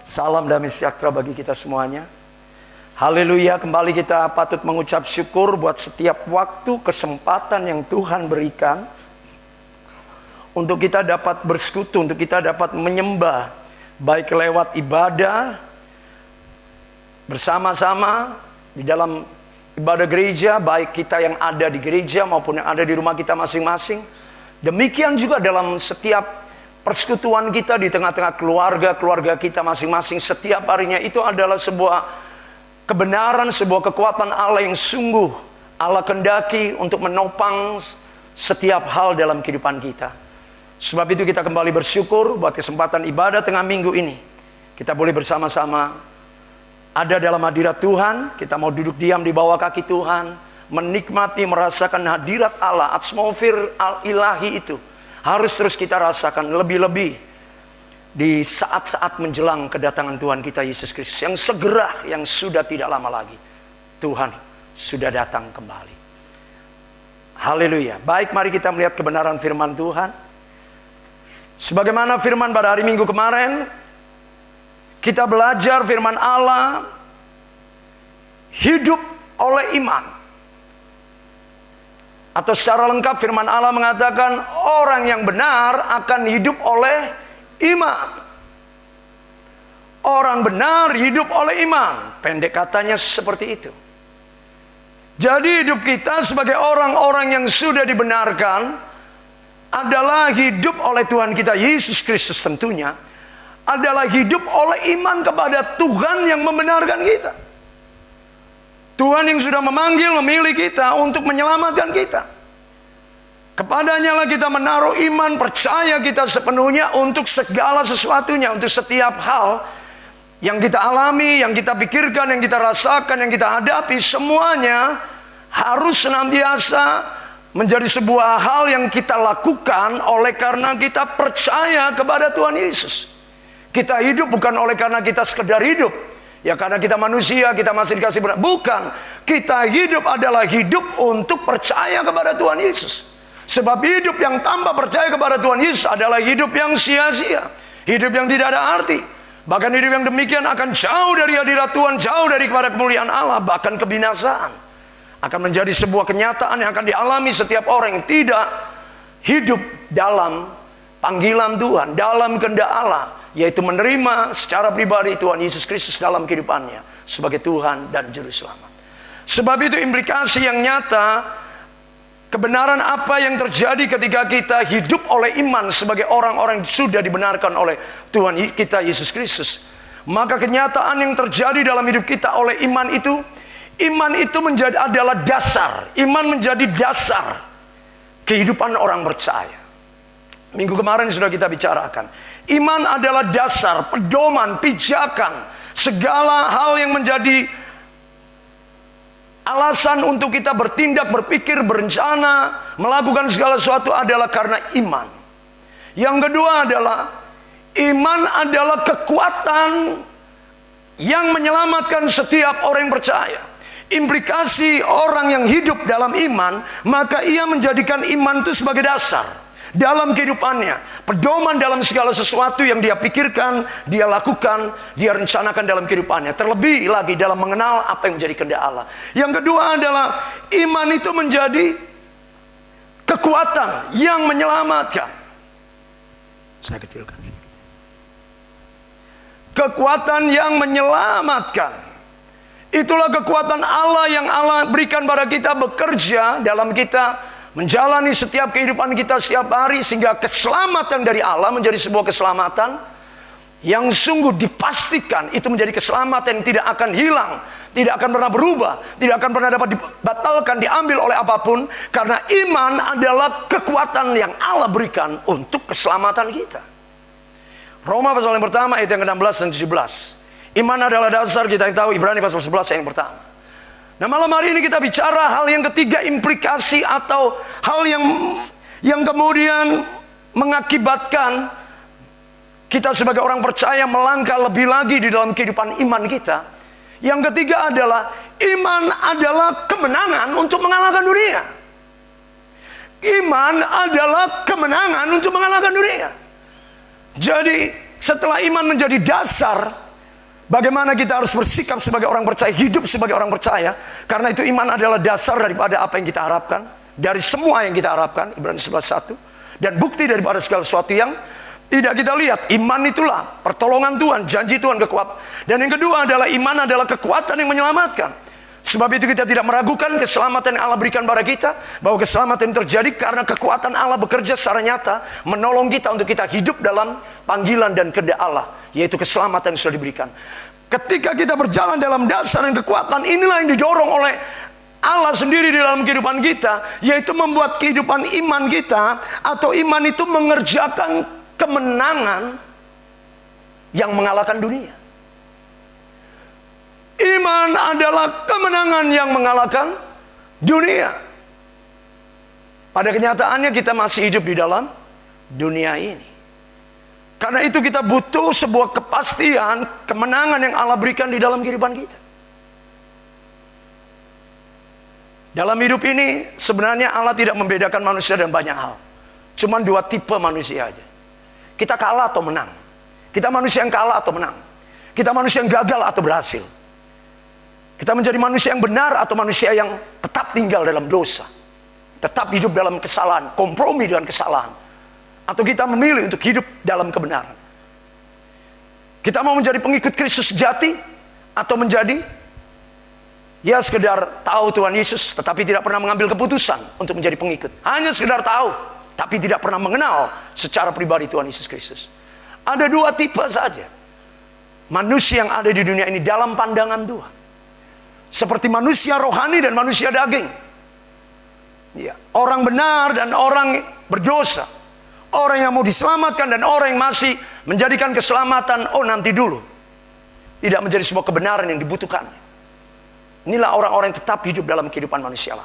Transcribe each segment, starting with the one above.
Salam damai sejahtera bagi kita semuanya. Haleluya, kembali kita patut mengucap syukur buat setiap waktu, kesempatan yang Tuhan berikan untuk kita dapat bersekutu, untuk kita dapat menyembah, baik lewat ibadah bersama-sama di dalam ibadah gereja, baik kita yang ada di gereja maupun yang ada di rumah kita masing-masing. Demikian juga dalam setiap persekutuan kita di tengah-tengah keluarga kita masing-masing. Setiap harinya itu adalah sebuah kebenaran, sebuah kekuatan Allah yang sungguh Allah kendaki untuk menopang setiap hal dalam kehidupan kita. Sebab itu kita kembali bersyukur buat kesempatan ibadah tengah minggu ini. Kita boleh bersama-sama ada dalam hadirat Tuhan. Kita mau duduk diam di bawah kaki Tuhan, menikmati, merasakan hadirat Allah. Atmosfer ilahi itu harus terus kita rasakan, lebih-lebih di saat-saat menjelang kedatangan Tuhan kita Yesus Kristus yang segera, yang sudah tidak lama lagi. Tuhan sudah datang kembali. Haleluya. Baik, mari kita melihat kebenaran firman Tuhan. Sebagaimana firman pada hari Minggu kemarin, kita belajar firman Allah, hidup oleh iman. Atau secara lengkap firman Allah mengatakan orang yang benar akan hidup oleh iman. Orang benar hidup oleh iman. Pendek katanya seperti itu. Jadi hidup kita sebagai orang-orang yang sudah dibenarkan adalah hidup oleh Tuhan kita Yesus Kristus tentunya. Adalah hidup oleh iman kepada Tuhan yang membenarkan kita. Tuhan yang sudah memanggil, memilih kita untuk menyelamatkan kita. Kepadanya lah kita menaruh iman, percaya kita sepenuhnya untuk segala sesuatunya, untuk setiap hal yang kita alami, yang kita pikirkan, yang kita rasakan, yang kita hadapi, semuanya harus senantiasa menjadi sebuah hal yang kita lakukan oleh karena kita percaya kepada Tuhan Yesus. Kita hidup bukan oleh karena kita sekedar hidup. Ya karena kita manusia, kita masih dikasih benar. Bukan. Kita hidup adalah hidup untuk percaya kepada Tuhan Yesus. Sebab hidup yang tanpa percaya kepada Tuhan Yesus adalah hidup yang sia-sia. Hidup yang tidak ada arti. Bahkan hidup yang demikian akan jauh dari hadirat Tuhan, jauh dari kepada kemuliaan Allah, bahkan kebinasaan. Akan menjadi sebuah kenyataan yang akan dialami setiap orang yang tidak hidup dalam panggilan Tuhan, dalam kehendak Allah, yaitu menerima secara pribadi Tuhan Yesus Kristus dalam kehidupannya sebagai Tuhan dan Juru Selamat. Sebab itu implikasi yang nyata, kebenaran apa yang terjadi ketika kita hidup oleh iman sebagai orang-orang yang sudah dibenarkan oleh Tuhan kita Yesus Kristus. Maka kenyataan yang terjadi dalam hidup kita oleh iman itu adalah dasar. Iman menjadi dasar kehidupan orang percaya. Minggu kemarin sudah kita bicarakan. Iman adalah dasar, pedoman, pijakan, segala hal yang menjadi alasan untuk kita bertindak, berpikir, berencana, melakukan segala sesuatu adalah karena iman. Yang kedua adalah iman adalah kekuatan yang menyelamatkan setiap orang yang percaya. Implikasi orang yang hidup dalam iman, maka ia menjadikan iman itu sebagai dasar dalam kehidupannya, pedoman dalam segala sesuatu yang dia pikirkan, dia lakukan, dia rencanakan dalam kehidupannya. Terlebih lagi dalam mengenal apa yang menjadi kehendak Allah. Yang kedua adalah iman itu menjadi kekuatan yang menyelamatkan. Saya kecilkan. Kekuatan yang menyelamatkan. Itulah kekuatan Allah yang Allah berikan pada kita bekerja dalam kita menjalani setiap kehidupan kita setiap hari, sehingga keselamatan dari Allah menjadi sebuah keselamatan yang sungguh dipastikan itu menjadi keselamatan yang tidak akan hilang, tidak akan pernah berubah, tidak akan pernah dapat dibatalkan, diambil oleh apapun, karena iman adalah kekuatan yang Allah berikan untuk keselamatan kita. Roma pasal yang pertama ayat yang ke-16 dan 17. Iman adalah dasar, kita yang tahu. Ibrani pasal 11 ayat yang pertama. Nah, malam hari ini kita bicara hal yang ketiga, implikasi atau hal yang kemudian mengakibatkan kita sebagai orang percaya melangkah lebih lagi di dalam kehidupan iman kita. Yang ketiga adalah iman adalah kemenangan untuk mengalahkan dunia. Iman adalah kemenangan untuk mengalahkan dunia. Jadi setelah iman menjadi dasar, Bagaimana kita harus bersikap sebagai orang percaya, hidup sebagai orang percaya. Karena itu iman adalah dasar daripada apa yang kita harapkan, dari semua yang kita harapkan, Ibrani 11:1. Dan bukti daripada segala sesuatu yang tidak kita lihat. Iman itulah pertolongan Tuhan, janji Tuhan, kekuatan. Dan yang kedua adalah iman adalah kekuatan yang menyelamatkan. Sebab itu kita tidak meragukan keselamatan yang Allah berikan pada kita, bahwa keselamatan terjadi karena kekuatan Allah bekerja secara nyata menolong kita untuk kita hidup dalam panggilan dan kehendak Allah, yaitu keselamatan yang sudah diberikan. Ketika kita berjalan dalam dasar dan kekuatan inilah yang didorong oleh Allah sendiri di dalam kehidupan kita, yaitu membuat kehidupan iman kita atau iman itu mengerjakan kemenangan yang mengalahkan dunia. Iman adalah kemenangan yang mengalahkan dunia. Pada kenyataannya kita masih hidup di dalam dunia ini. Karena itu kita butuh sebuah kepastian kemenangan yang Allah berikan di dalam kehidupan kita. Dalam hidup ini sebenarnya Allah tidak membedakan manusia dan banyak hal. Cuman dua tipe manusia aja. Kita kalah atau menang. Kita manusia yang kalah atau menang. Kita manusia yang gagal atau berhasil. Kita menjadi manusia yang benar atau manusia yang tetap tinggal dalam dosa, tetap hidup dalam kesalahan, kompromi dengan kesalahan. Atau kita memilih untuk hidup dalam kebenaran. Kita mau menjadi pengikut Kristus sejati, atau menjadi ya sekedar tahu Tuhan Yesus tetapi tidak pernah mengambil keputusan untuk menjadi pengikut. Hanya sekedar tahu tapi tidak pernah mengenal secara pribadi Tuhan Yesus Kristus. Ada dua tipe saja manusia yang ada di dunia ini dalam pandangan Tuhan. Seperti manusia rohani dan manusia daging. Ya, orang benar dan orang berdosa. Orang yang mau diselamatkan dan orang yang masih menjadikan keselamatan, oh nanti dulu. Tidak menjadi sebuah kebenaran yang dibutuhkan. Inilah orang-orang yang tetap hidup dalam kehidupan manusia.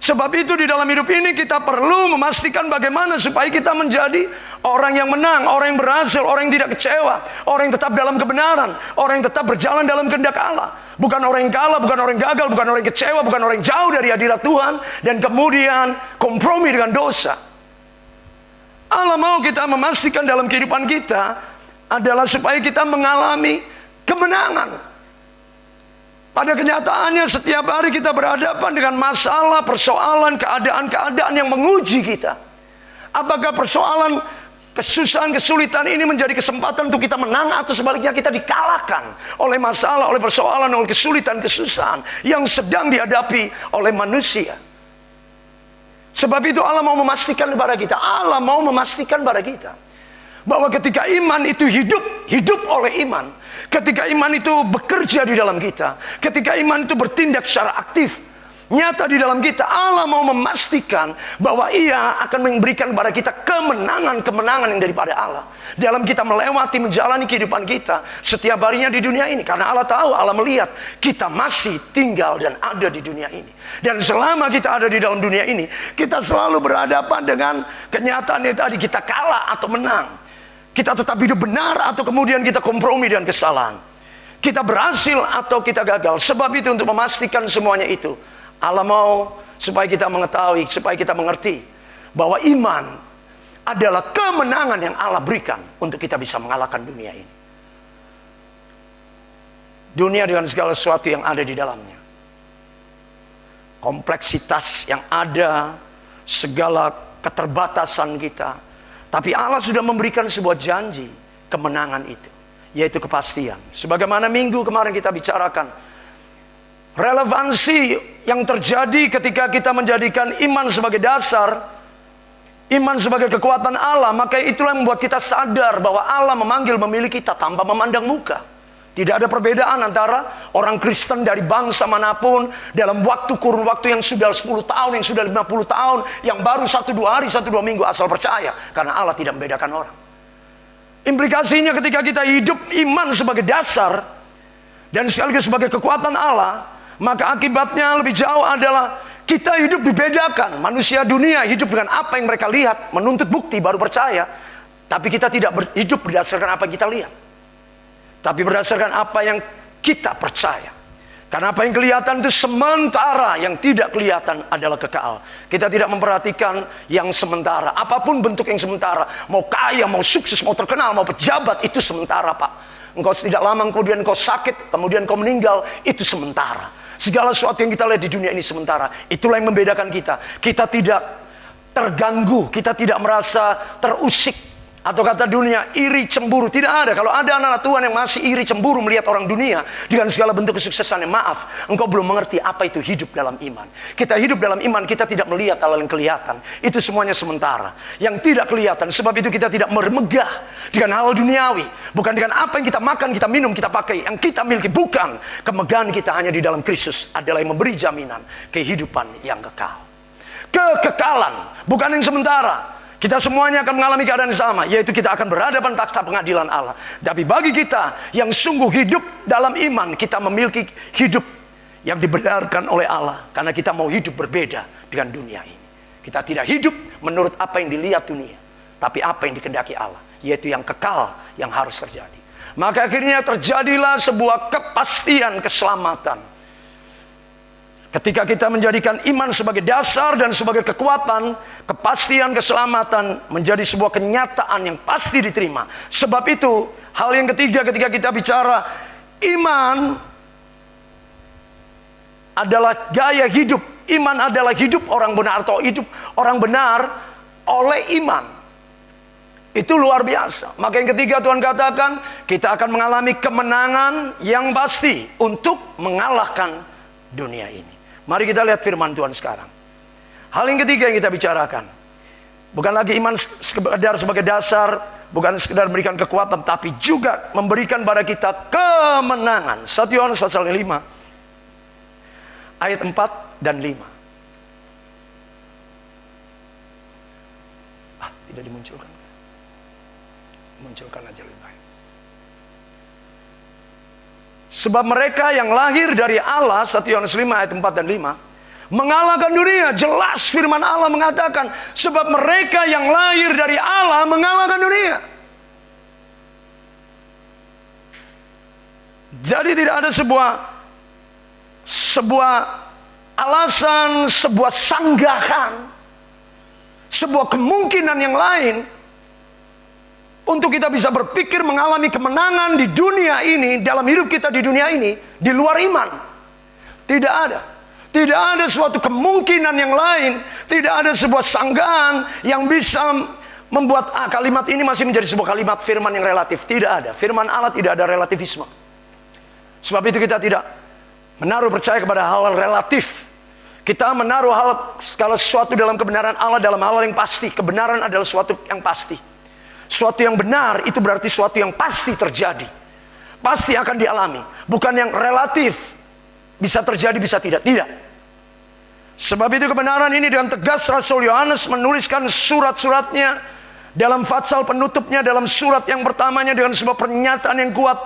Sebab itu di dalam hidup ini kita perlu memastikan bagaimana supaya kita menjadi orang yang menang, orang yang berhasil, orang yang tidak kecewa, orang yang tetap dalam kebenaran, orang yang tetap berjalan dalam kehendak Allah. Bukan orang yang kalah, bukan orang yang gagal, bukan orang yang kecewa, bukan orang yang jauh dari hadirat Tuhan dan kemudian kompromi dengan dosa. Allah mau kita memastikan dalam kehidupan kita adalah supaya kita mengalami kemenangan. Pada kenyataannya setiap hari kita berhadapan dengan masalah, persoalan, keadaan-keadaan yang menguji kita. Apakah persoalan, kesusahan, kesulitan ini menjadi kesempatan untuk kita menang, atau sebaliknya kita dikalahkan oleh masalah, oleh persoalan, oleh kesulitan, kesusahan yang sedang dihadapi oleh manusia. Sebab itu Allah mau memastikan kepada kita, Allah mau memastikan kepada kita bahwa ketika iman itu hidup oleh iman. Ketika iman itu bekerja di dalam kita, ketika iman itu bertindak secara aktif, nyata di dalam kita, Allah mau memastikan bahwa Ia akan memberikan kepada kita kemenangan-kemenangan yang daripada Allah. Dalam kita melewati, menjalani kehidupan kita setiap harinya di dunia ini. Karena Allah tahu, Allah melihat kita masih tinggal dan ada di dunia ini. Dan selama kita ada di dalam dunia ini, kita selalu berhadapan dengan kenyataan yang tadi, kita kalah atau menang. Kita tetap hidup benar atau kemudian kita kompromi dengan kesalahan. Kita berhasil atau kita gagal. Sebab itu untuk memastikan semuanya itu, Allah mau supaya kita mengetahui, supaya kita mengerti bahwa iman adalah kemenangan yang Allah berikan untuk kita bisa mengalahkan dunia ini. Dunia dengan segala sesuatu yang ada di dalamnya. Kompleksitas yang ada, segala keterbatasan kita. Tapi Allah sudah memberikan sebuah janji kemenangan itu, yaitu kepastian. Sebagaimana minggu kemarin kita bicarakan, relevansi yang terjadi ketika kita menjadikan iman sebagai dasar, iman sebagai kekuatan Allah, maka itulah yang membuat kita sadar bahwa Allah memanggil memilih kita tanpa memandang muka. Tidak ada perbedaan antara orang Kristen dari bangsa manapun dalam kurun waktu yang sudah 10 tahun, yang sudah 50 tahun, yang baru 1-2 hari, 1-2 minggu, asal percaya. Karena Allah tidak membedakan orang. Implikasinya ketika kita hidup iman sebagai dasar dan sekaligus sebagai kekuatan Allah, maka akibatnya lebih jauh adalah kita hidup dibedakan. Manusia dunia hidup dengan apa yang mereka lihat, menuntut bukti baru percaya. Tapi kita tidak hidup berdasarkan apa yang kita lihat, tapi berdasarkan apa yang kita percaya. Karena apa yang kelihatan itu sementara, yang tidak kelihatan adalah kekal. Kita tidak memperhatikan yang sementara. Apapun bentuk yang sementara, mau kaya, mau sukses, mau terkenal, mau pejabat, itu sementara, Pak. Engkau tidak lama, kemudian engkau sakit, kemudian engkau meninggal. Itu sementara. Segala sesuatu yang kita lihat di dunia ini sementara. Itulah yang membedakan kita. Kita tidak terganggu, kita tidak merasa terusik. Atau kata dunia, iri cemburu. Tidak ada. Kalau ada anak-anak Tuhan yang masih iri cemburu melihat orang dunia dengan segala bentuk kesuksesannya, maaf, engkau belum mengerti apa itu hidup dalam iman. Kita hidup dalam iman, kita tidak melihat hal yang kelihatan. Itu semuanya sementara. Yang tidak kelihatan, sebab itu kita tidak bermegah dengan hal duniawi. Bukan dengan apa yang kita makan, kita minum, kita pakai. Yang kita miliki, bukan. Kemegahan kita hanya di dalam Kristus adalah yang memberi jaminan kehidupan yang kekal. Kekekalan, bukan yang sementara. Kita semuanya akan mengalami keadaan yang sama, yaitu kita akan berhadapan takhta pengadilan Allah. Tapi bagi kita yang sungguh hidup dalam iman, kita memiliki hidup yang dibenarkan oleh Allah. Karena kita mau hidup berbeda dengan dunia ini. Kita tidak hidup menurut apa yang dilihat dunia, tapi apa yang dikehendaki Allah, yaitu yang kekal yang harus terjadi. Maka akhirnya terjadilah sebuah kepastian keselamatan. Ketika kita menjadikan iman sebagai dasar dan sebagai kekuatan, kepastian keselamatan menjadi sebuah kenyataan yang pasti diterima. Sebab itu, hal yang ketiga ketika kita bicara iman adalah gaya hidup. Iman adalah hidup orang benar atau hidup orang benar oleh iman. Itu luar biasa. Maka yang ketiga Tuhan katakan, kita akan mengalami kemenangan yang pasti untuk mengalahkan dunia ini. Mari kita lihat firman Tuhan sekarang. Hal yang ketiga yang kita bicarakan, bukan lagi iman sekedar sebagai dasar, bukan sekedar memberikan kekuatan, tapi juga memberikan pada kita kemenangan. 1 Yohanes pasal 5 ayat 4 dan 5. Tidak dimunculkan. Munculkan aja lebih baik. Sebab mereka yang lahir dari Allah, 1 Yohanes 5 ayat 4 dan 5, mengalahkan dunia. Jelas firman Allah mengatakan, sebab mereka yang lahir dari Allah mengalahkan dunia. Jadi tidak ada sebuah alasan, sebuah sanggahan, sebuah kemungkinan yang lain untuk kita bisa berpikir mengalami kemenangan di dunia ini, dalam hidup kita di dunia ini, di luar iman. Tidak ada. Tidak ada suatu kemungkinan yang lain. Tidak ada sebuah sanggahan yang bisa membuat kalimat ini masih menjadi sebuah kalimat firman yang relatif. Tidak ada. Firman Allah tidak ada relativisme. Sebab itu kita tidak menaruh percaya kepada hal relatif. Kita menaruh segala sesuatu dalam kebenaran Allah, dalam hal yang pasti. Kebenaran adalah sesuatu yang pasti. Suatu yang benar itu berarti suatu yang pasti terjadi. Pasti akan dialami. Bukan yang relatif. Bisa terjadi, bisa tidak. Tidak. Sebab itu kebenaran ini dengan tegas Rasul Yohanes menuliskan surat-suratnya. Dalam fatsal penutupnya, dalam surat yang pertamanya dengan sebuah pernyataan yang kuat.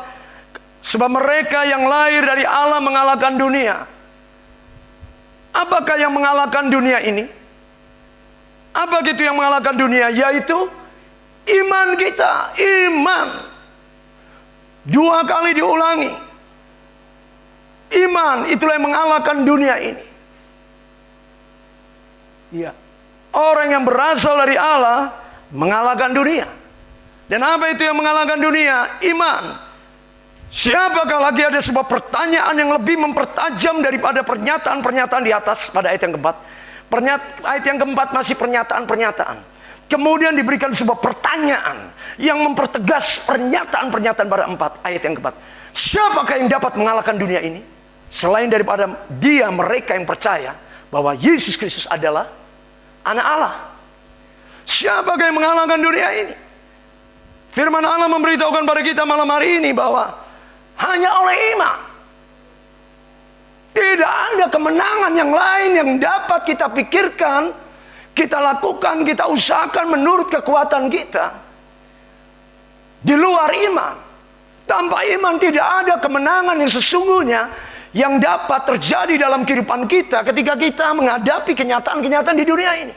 Sebab mereka yang lahir dari Allah mengalahkan dunia. Apakah yang mengalahkan dunia ini? Apa gitu yang mengalahkan dunia? Yaitu iman kita, iman. 2 kali diulangi. Iman itulah yang mengalahkan dunia ini. Ya. Orang yang berasal dari Allah mengalahkan dunia. Dan apa itu yang mengalahkan dunia? Iman. Siapakah lagi ada sebuah pertanyaan yang lebih mempertajam daripada pernyataan-pernyataan di atas pada ayat yang keempat. Ayat yang keempat masih pernyataan-pernyataan. Kemudian diberikan sebuah pertanyaan yang mempertegas pernyataan-pernyataan pada ayat yang keempat. Siapakah yang dapat mengalahkan dunia ini? Selain daripada dia, mereka yang percaya bahwa Yesus Kristus adalah anak Allah. Siapakah yang mengalahkan dunia ini? Firman Allah memberitahukan pada kita malam hari ini bahwa hanya oleh iman. Tidak ada kemenangan yang lain yang dapat kita pikirkan, kita lakukan, kita usahakan menurut kekuatan kita. Di luar iman. Tanpa iman tidak ada kemenangan yang sesungguhnya yang dapat terjadi dalam kehidupan kita ketika kita menghadapi kenyataan-kenyataan di dunia ini.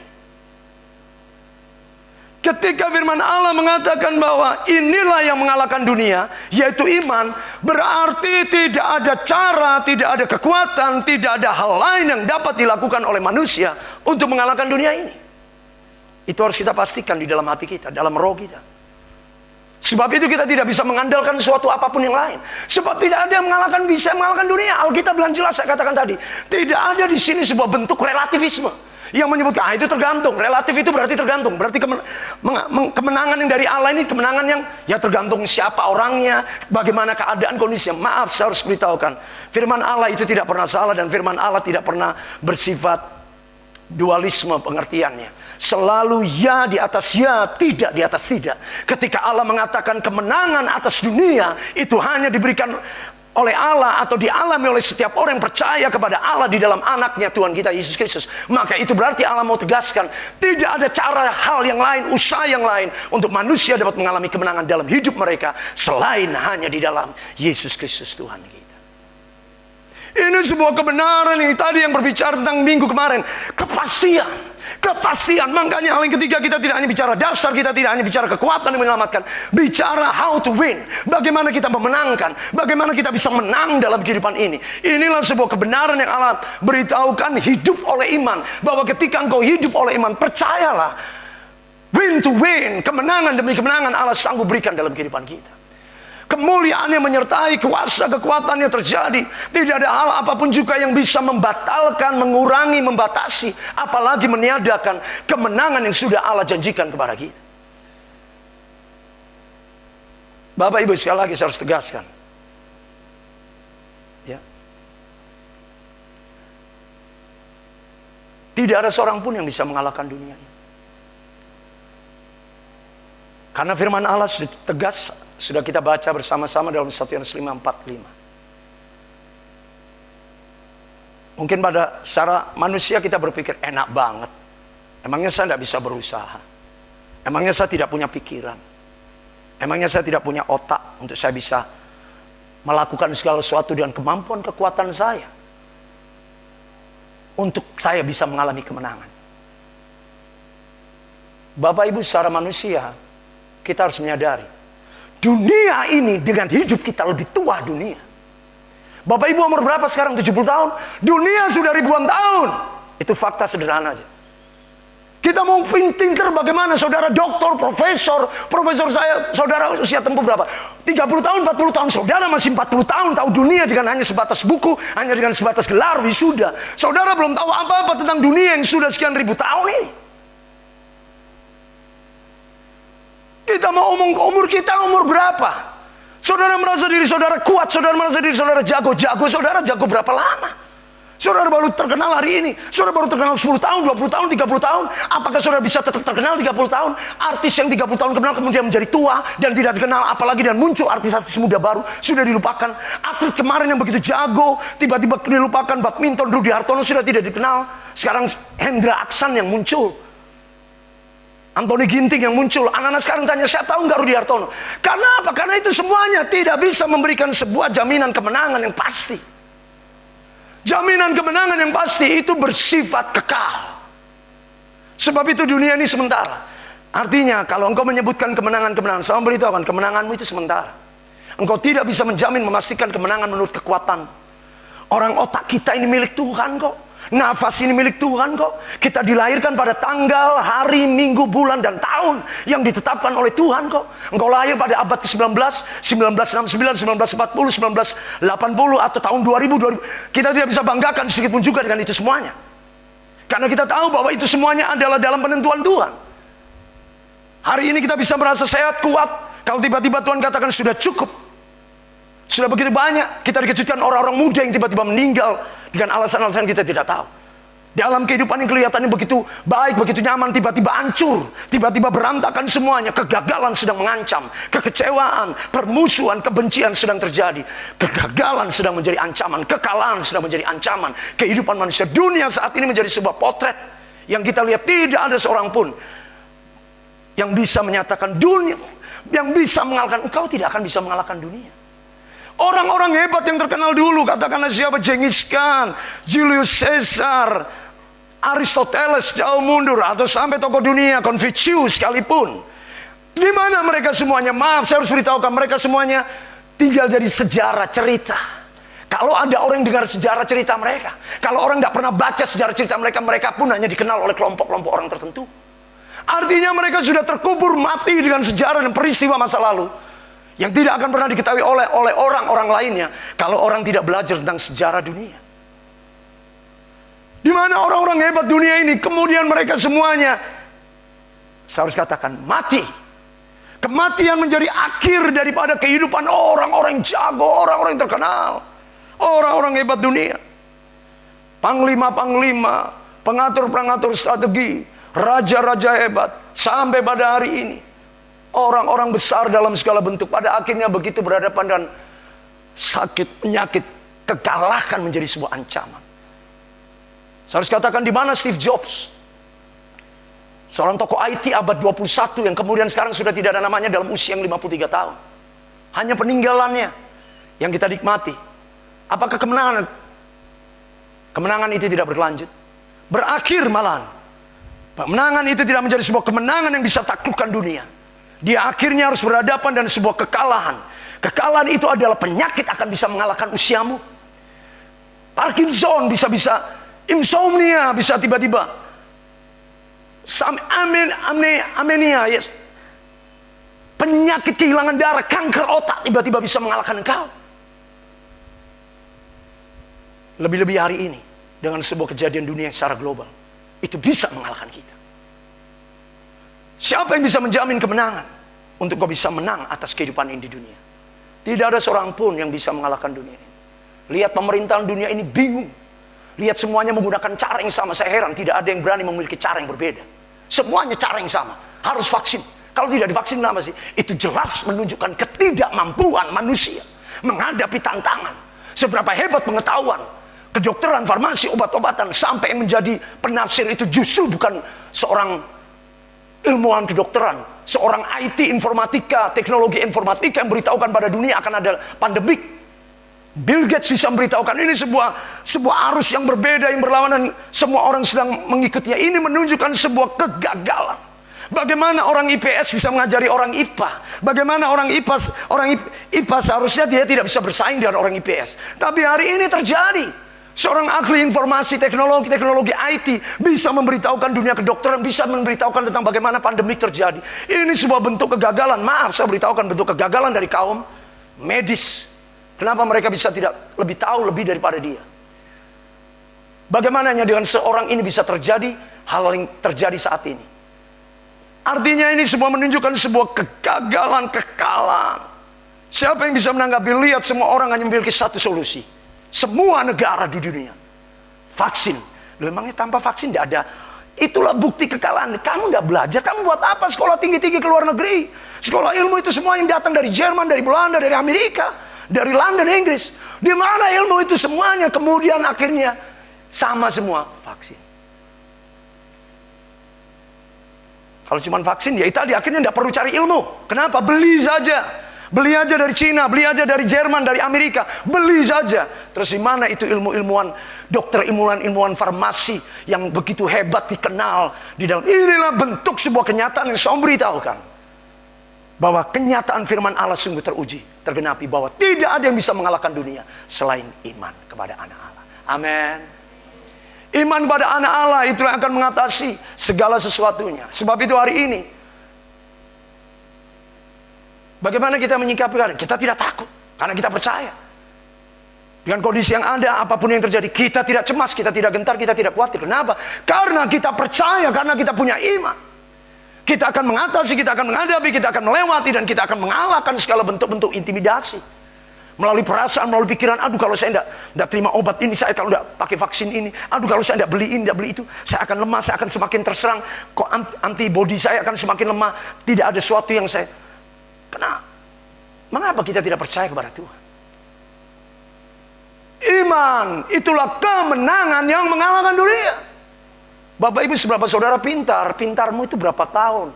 Ketika firman Allah mengatakan bahwa inilah yang mengalahkan dunia, yaitu iman, berarti tidak ada cara, tidak ada kekuatan, tidak ada hal lain yang dapat dilakukan oleh manusia untuk mengalahkan dunia ini. Itu harus kita pastikan di dalam hati kita, dalam roh kita. Sebab itu kita tidak bisa mengandalkan suatu apapun yang lain. Sebab tidak ada yang bisa mengalahkan dunia. Alkitab dengan jelas saya katakan tadi. Tidak ada di sini sebuah bentuk relativisme yang menyebutkan itu tergantung. Relatif itu berarti tergantung. Berarti kemenangan yang dari Allah ini kemenangan yang ya tergantung siapa orangnya, bagaimana keadaan kondisinya. Maaf, saya harus beritahukan. Firman Allah itu tidak pernah salah dan firman Allah tidak pernah bersifat dualisme pengertiannya. Selalu ya di atas ya, tidak di atas tidak. Ketika Allah mengatakan kemenangan atas dunia, itu hanya diberikan oleh Allah atau dialami oleh setiap orang yang percaya kepada Allah di dalam anaknya Tuhan kita Yesus Kristus. Maka itu berarti Allah mau tegaskan, tidak ada cara hal yang lain, usaha yang lain untuk manusia dapat mengalami kemenangan dalam hidup mereka selain hanya di dalam Yesus Kristus Tuhan kita. Ini sebuah kebenaran yang tadi yang berbicara tentang minggu kemarin. Kepastian. Makanya hal yang ketiga, kita tidak hanya bicara dasar, kita tidak hanya bicara kekuatan yang menyelamatkan. Bicara how to win. Bagaimana kita memenangkan. Bagaimana kita bisa menang dalam kehidupan ini. Inilah sebuah kebenaran yang Allah beritahukan, hidup oleh iman. Bahwa ketika engkau hidup oleh iman, percayalah. Win to win. Kemenangan demi kemenangan Allah sanggup berikan dalam kehidupan kita. Kemuliaan yang menyertai, kuasa kekuatan yang terjadi. Tidak ada hal apapun juga yang bisa membatalkan, mengurangi, membatasi, apalagi meniadakan kemenangan yang sudah Allah janjikan kepada kita. Bapak Ibu, sekali lagi saya harus tegaskan, ya, tidak ada seorang pun yang bisa mengalahkan dunia ini. Karena firman Allah sudah tegas, sudah kita baca bersama-sama dalam 1 Yohanes 5:4-5. Mungkin pada secara manusia kita berpikir, enak banget. Emangnya saya tidak bisa berusaha? Emangnya saya tidak punya pikiran? Emangnya saya tidak punya otak untuk saya bisa melakukan segala sesuatu dengan kemampuan kekuatan saya untuk saya bisa mengalami kemenangan? Bapak Ibu, secara manusia kita harus menyadari, dunia ini dengan hidup kita lebih tua dunia. Bapak Ibu umur berapa sekarang? 70 tahun. Dunia sudah ribuan tahun. Itu fakta sederhana aja. Kita mau pinter bagaimana, saudara doktor, profesor saya, saudara usia tempuh berapa? 30 tahun, 40 tahun. Saudara masih 40 tahun tahu dunia dengan hanya sebatas buku, hanya dengan sebatas gelar wisuda. Saudara belum tahu apa-apa tentang dunia yang sudah sekian ribu tahun ini. Kita mau umur kita umur berapa? Saudara merasa diri saudara kuat, saudara merasa diri saudara jago, saudara jago berapa lama? Saudara baru terkenal hari ini, saudara baru terkenal 10 tahun, 20 tahun, 30 tahun. Apakah saudara bisa tetap terkenal 30 tahun? Artis yang 30 tahun kenal kemudian menjadi tua dan tidak dikenal, apalagi dan muncul artis-artis muda baru, sudah dilupakan. Atlet kemarin yang begitu jago, tiba-tiba dilupakan. Badminton, Rudy Hartono sudah tidak dikenal. Sekarang Hendra Aksan yang muncul, Anthony Ginting yang muncul. Anak-anak sekarang tanya, saya tahu nggak Rudy Hartono? Karena apa? Karena itu semuanya tidak bisa memberikan sebuah jaminan kemenangan yang pasti. Jaminan kemenangan yang pasti itu bersifat kekal. Sebab itu dunia ini sementara. Artinya kalau engkau menyebutkan kemenangan-kemenangan, saya memberitahukan kemenanganmu itu sementara. Engkau tidak bisa menjamin memastikan kemenangan menurut kekuatan. Orang otak kita ini milik Tuhan kok. Nafas ini milik Tuhan kok. Kita dilahirkan pada tanggal, hari, minggu, bulan, dan tahun yang ditetapkan oleh Tuhan kok. Engkau lahir pada abad ke-19, 1969, 1940, 1980, atau tahun 2000. Kita tidak bisa banggakan sedikit pun juga dengan itu semuanya. Karena kita tahu bahwa itu semuanya adalah dalam penentuan Tuhan. Hari ini kita bisa merasa sehat, kuat. Kalau tiba-tiba Tuhan katakan sudah cukup. Sudah begitu banyak. Kita dikejutkan orang-orang muda yang tiba-tiba meninggal dengan alasan-alasan kita tidak tahu. Dalam kehidupan yang kelihatannya begitu baik, begitu nyaman, tiba-tiba hancur, tiba-tiba berantakan semuanya. Kegagalan sedang mengancam, kekecewaan, permusuhan, kebencian sedang terjadi. Kegagalan sedang menjadi ancaman, kekalahan sedang menjadi ancaman. Kehidupan manusia, dunia saat ini menjadi sebuah potret yang kita lihat tidak ada seorang pun yang bisa menyatakan dunia, yang bisa mengalahkan. Engkau tidak akan bisa mengalahkan dunia. Orang-orang hebat yang terkenal dulu, katakanlah siapa, Genghis Khan, Julius Caesar, Aristoteles jauh mundur, atau sampai tokoh dunia Confucius sekalipun. Di mana mereka semuanya? Maaf, saya harus beritahukan, mereka semuanya tinggal jadi sejarah cerita. Kalau ada orang yang dengar sejarah cerita mereka, kalau orang tidak pernah baca sejarah cerita mereka, mereka pun hanya dikenal oleh kelompok-kelompok orang tertentu. Artinya mereka sudah terkubur mati dengan sejarah dan peristiwa masa lalu yang tidak akan pernah diketahui oleh orang-orang lainnya kalau orang tidak belajar tentang sejarah dunia. Di mana orang-orang hebat dunia ini kemudian mereka semuanya, saya harus katakan, mati. Kematian menjadi akhir daripada kehidupan orang-orang jago, orang-orang terkenal, orang-orang hebat dunia. Panglima-panglima, pengatur-pengatur strategi, raja-raja hebat, sampai pada hari ini orang-orang besar dalam segala bentuk pada akhirnya begitu berhadapan dengan sakit, penyakit, kegalakan menjadi sebuah ancaman. Saya harus katakan, di mana Steve Jobs, seorang tokoh IT abad 21 yang kemudian sekarang sudah tidak ada namanya dalam usia yang 53 tahun. Hanya peninggalannya yang kita nikmati. Apakah kemenangan itu tidak berlanjut? Berakhir malahan. Kemenangan itu tidak menjadi sebuah kemenangan yang bisa taklukkan dunia. Dia akhirnya harus berhadapan dengan sebuah kekalahan. Kekalahan itu adalah penyakit akan bisa mengalahkan usiamu. Parkinson bisa-bisa, insomnia bisa tiba-tiba, amenia, yes. Penyakit kehilangan darah, kanker otak tiba-tiba bisa mengalahkan engkau. Lebih-lebih hari ini dengan sebuah kejadian dunia secara global, itu bisa mengalahkan kita. Siapa yang bisa menjamin kemenangan untuk kau bisa menang atas kehidupan ini di dunia? Tidak ada seorang pun yang bisa mengalahkan dunia ini. Lihat pemerintahan dunia ini bingung. Lihat semuanya menggunakan cara yang sama. Saya heran tidak ada yang berani memiliki cara yang berbeda. Semuanya cara yang sama. Harus vaksin. Kalau tidak divaksin kenapa sih? Itu jelas menunjukkan ketidakmampuan manusia menghadapi tantangan. Seberapa hebat pengetahuan, kedokteran, farmasi, obat-obatan, sampai menjadi penafsir itu justru bukan seorang ilmuwan kedokteran, seorang IT, informatika, teknologi informatika yang beritahukan pada dunia akan ada pandemik. Bill Gates bisa memberitahukan ini sebuah arus yang berbeda, yang berlawanan, semua orang sedang mengikutinya. Ini menunjukkan sebuah kegagalan. Bagaimana orang IPS bisa mengajari orang IPA? Bagaimana orang IPA seharusnya dia tidak bisa bersaing dengan orang IPS. Tapi hari ini terjadi. Seorang ahli informasi, teknologi IT bisa memberitahukan dunia kedokteran, bisa memberitahukan tentang bagaimana pandemik terjadi. Ini sebuah bentuk kegagalan. Maaf, saya beritahukan bentuk kegagalan dari kaum medis. Kenapa mereka bisa tidak lebih tahu lebih daripada dia? Bagaimananya dengan seorang ini bisa terjadi hal yang terjadi saat ini? Artinya ini semua menunjukkan sebuah kegagalan, kekalahan. Siapa yang bisa menanggapi? Lihat semua orang hanya memiliki satu solusi. Semua negara di dunia, vaksin. Loh, emangnya tanpa vaksin tidak ada? Itulah bukti kekalahan. Kamu nggak belajar, kamu buat apa sekolah tinggi-tinggi ke luar negeri? Sekolah ilmu itu semua yang datang dari Jerman, dari Belanda, dari Amerika, dari London, Inggris. Di mana ilmu itu semuanya kemudian akhirnya sama semua, vaksin. Kalau cuma vaksin ya Italia akhirnya tidak perlu cari ilmu. Kenapa? Beli saja. Beli aja dari Cina, beli aja dari Jerman, dari Amerika, beli saja. Terus di mana itu ilmuwan dokter, ilmuwan farmasi yang begitu hebat dikenal di dalam? Inilah bentuk sebuah kenyataan yang saya beritahukan, bahwa kenyataan firman Allah sungguh teruji, tergenapi, bahwa tidak ada yang bisa mengalahkan dunia selain iman kepada anak Allah. Amin. Iman pada anak Allah itulah yang akan mengatasi segala sesuatunya. Sebab itu hari ini, bagaimana kita menyikapi? Kita tidak takut karena kita percaya. Dengan kondisi yang ada, apapun yang terjadi, kita tidak cemas, kita tidak gentar, kita tidak khawatir. Kenapa? Karena kita percaya, karena kita punya iman. Kita akan mengatasi, kita akan menghadapi, kita akan melewati, dan kita akan mengalahkan segala bentuk-bentuk intimidasi. Melalui perasaan, melalui pikiran, aduh kalau saya tidak terima obat ini, saya kalau tidak pakai vaksin ini, aduh kalau saya tidak beli ini, tidak beli itu, saya akan lemah, saya akan semakin terserang, kok antibody saya akan semakin lemah, tidak ada sesuatu yang saya... Kenapa? Mengapa kita tidak percaya kepada Tuhan? Iman itulah kemenangan yang mengalahkan dunia. Bapak ibu seberapa saudara pintar, pintarmu itu berapa tahun?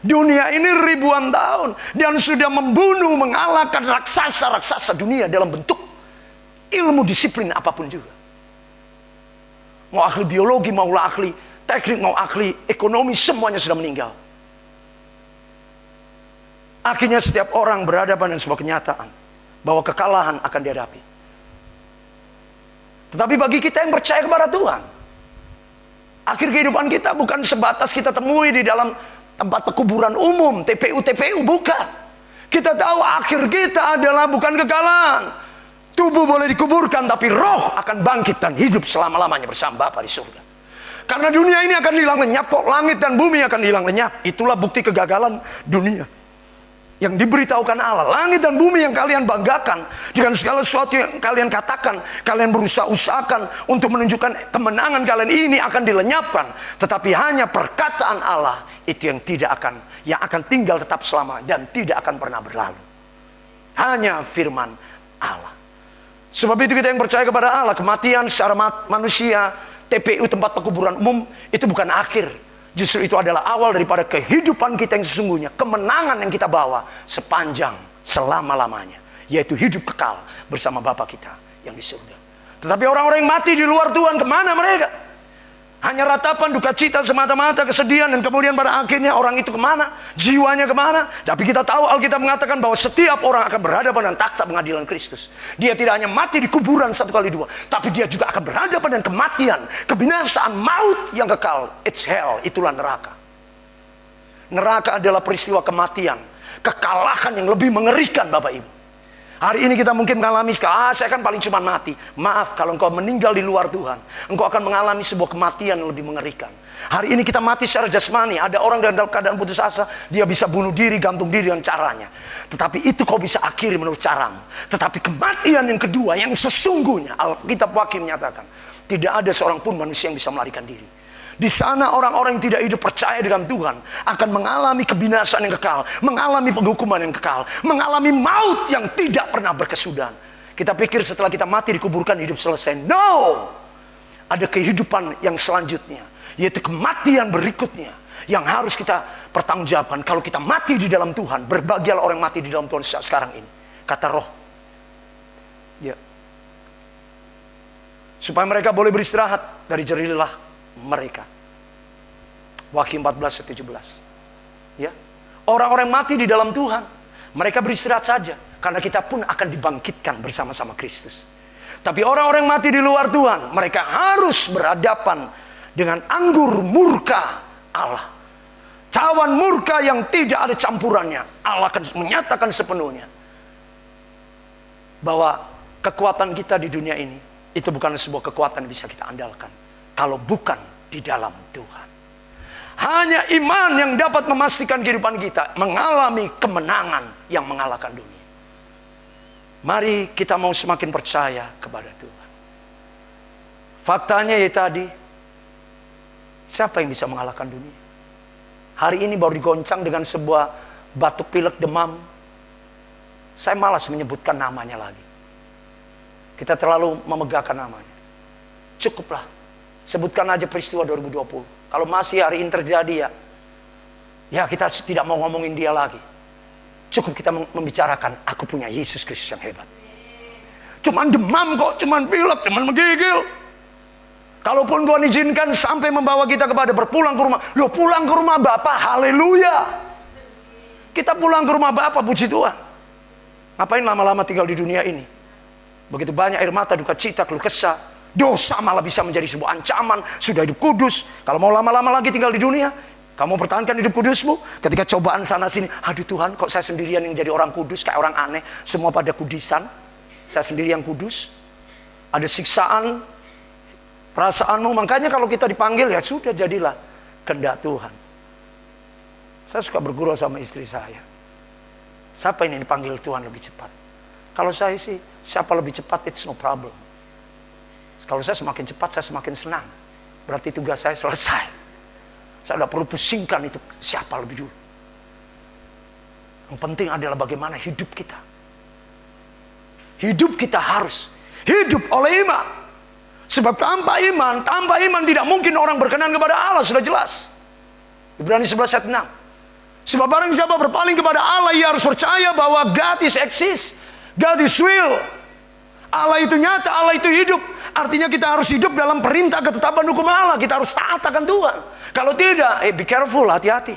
Dunia ini ribuan tahun dan sudah membunuh, mengalahkan raksasa-raksasa dunia dalam bentuk ilmu disiplin apapun juga. Mau ahli biologi, mau ahli teknik, mau ahli ekonomi, semuanya sudah meninggal. Akhirnya setiap orang berhadapan dengan sebuah kenyataan bahwa kekalahan akan dihadapi. Tetapi bagi kita yang percaya kepada Tuhan, Akhir kehidupan kita bukan sebatas kita temui di dalam tempat pekuburan umum, TPU, bukan. Kita tahu akhir kita adalah bukan kekalahan. Tubuh boleh dikuburkan, tapi roh akan bangkit dan hidup selama-lamanya bersama Bapa di surga. Karena dunia ini akan hilang lenyap kok. Langit dan bumi akan hilang lenyap. Itulah bukti kegagalan dunia yang diberitahukan Allah. Langit dan bumi yang kalian banggakan, dengan segala sesuatu yang kalian katakan, kalian berusaha usahakan untuk menunjukkan kemenangan kalian, ini akan dilenyapkan. Tetapi hanya perkataan Allah itu yang akan tinggal tetap selama dan tidak akan pernah berlalu. Hanya firman Allah. Sebab itu kita yang percaya kepada Allah, kematian secara manusia, TPU tempat pekuburan umum, itu bukan akhir. Justru itu adalah awal daripada kehidupan kita yang sesungguhnya. Kemenangan yang kita bawa sepanjang selama-lamanya, yaitu hidup kekal bersama Bapa kita yang di surga. Tetapi orang-orang yang mati di luar Tuhan, kemana mereka? Hanya ratapan, duka cita semata-mata, kesedihan, dan kemudian pada akhirnya orang itu kemana? Jiwanya kemana? Tapi kita tahu Alkitab mengatakan bahwa setiap orang akan berhadapan dengan takhta pengadilan Kristus. Dia tidak hanya mati di kuburan 1 kali 2, tapi dia juga akan berhadapan dengan kematian, kebinasaan, maut yang kekal. It's hell, itulah neraka. Neraka adalah peristiwa kematian, kekalahan yang lebih mengerikan, Bapak Ibu. Hari ini kita mungkin mengalami, saya kan paling cuma mati. Maaf, kalau engkau meninggal di luar Tuhan, engkau akan mengalami sebuah kematian yang lebih mengerikan. Hari ini kita mati secara jasmani. Ada orang dalam keadaan putus asa, dia bisa bunuh diri, gantung diri dengan caranya. Tetapi itu kau bisa akhiri menurut caramu. Tetapi kematian yang kedua, yang sesungguhnya, Alkitab Wakil menyatakan, tidak ada seorang pun manusia yang bisa melarikan diri. Di sana orang-orang yang tidak hidup percaya dengan Tuhan akan mengalami kebinasaan yang kekal, mengalami penghukuman yang kekal, mengalami maut yang tidak pernah berkesudahan. Kita pikir setelah kita mati dikuburkan hidup selesai. No! Ada kehidupan yang selanjutnya, yaitu kematian berikutnya yang harus kita pertanggungjawabkan. Kalau kita mati di dalam Tuhan, berbahagialah orang mati di dalam Tuhan sekarang ini. Kata roh. Ya. Supaya mereka boleh beristirahat dari jerih lelah mereka. Wahyu 14:17. Ya. Orang-orang mati di dalam Tuhan, mereka beristirahat saja, karena kita pun akan dibangkitkan bersama-sama Kristus. Tapi orang-orang mati di luar Tuhan, mereka harus berhadapan dengan anggur murka Allah. Cawan murka yang tidak ada campurannya. Allah akan menyatakan sepenuhnya bahwa kekuatan kita di dunia ini itu bukan sebuah kekuatan yang bisa kita andalkan kalau bukan di dalam Tuhan. Hanya iman yang dapat memastikan kehidupan kita mengalami kemenangan yang mengalahkan dunia. Mari kita mau semakin percaya kepada Tuhan. Faktanya ya tadi, siapa yang bisa mengalahkan dunia? Hari ini baru digoncang dengan sebuah batuk pilek demam. Saya malas menyebutkan namanya lagi. Kita terlalu memegahkan namanya. Cukuplah. Sebutkan aja peristiwa 2020. Kalau masih hari ini terjadi ya kita tidak mau ngomongin dia lagi. Cukup kita membicarakan, aku punya Yesus Kristus yang hebat. Cuman demam kok, cuman pilek, cuman menggigil. Kalaupun Tuhan izinkan sampai membawa kita kepada berpulang ke rumah. Loh, pulang ke rumah Bapa, haleluya. Kita pulang ke rumah Bapa, puji Tuhan. Ngapain lama-lama tinggal di dunia ini? Begitu banyak air mata, duka cita, keluh kesah. Dosa malah bisa menjadi sebuah ancaman. Sudah hidup kudus, kalau mau lama-lama lagi tinggal di dunia, kamu pertahankan hidup kudusmu. Ketika cobaan sana sini, aduh Tuhan, kok saya sendirian yang jadi orang kudus, kayak orang aneh. Semua pada kudisan, saya sendiri yang kudus. Ada siksaan perasaanmu. Makanya kalau kita dipanggil, ya sudah, jadilah kehendak Tuhan. Saya suka bergurau sama istri saya. Siapa ini dipanggil Tuhan lebih cepat? Kalau saya sih, siapa lebih cepat, it's no problem. Kalau saya semakin cepat, saya semakin senang. Berarti tugas saya selesai. Saya tidak perlu pusingkan itu siapa lebih dulu. Yang penting adalah bagaimana hidup kita. Hidup kita harus hidup oleh iman. Sebab tanpa iman tidak mungkin orang berkenan kepada Allah, sudah jelas. Ibrani 11 ayat 6. Sebab barang siapa berpaling kepada Allah, ia harus percaya bahwa God is exist, God is real. Allah itu nyata, Allah itu hidup. Artinya kita harus hidup dalam perintah ketetapan hukum Allah. Kita harus taat akan Tuhan. Kalau tidak, be careful, hati-hati.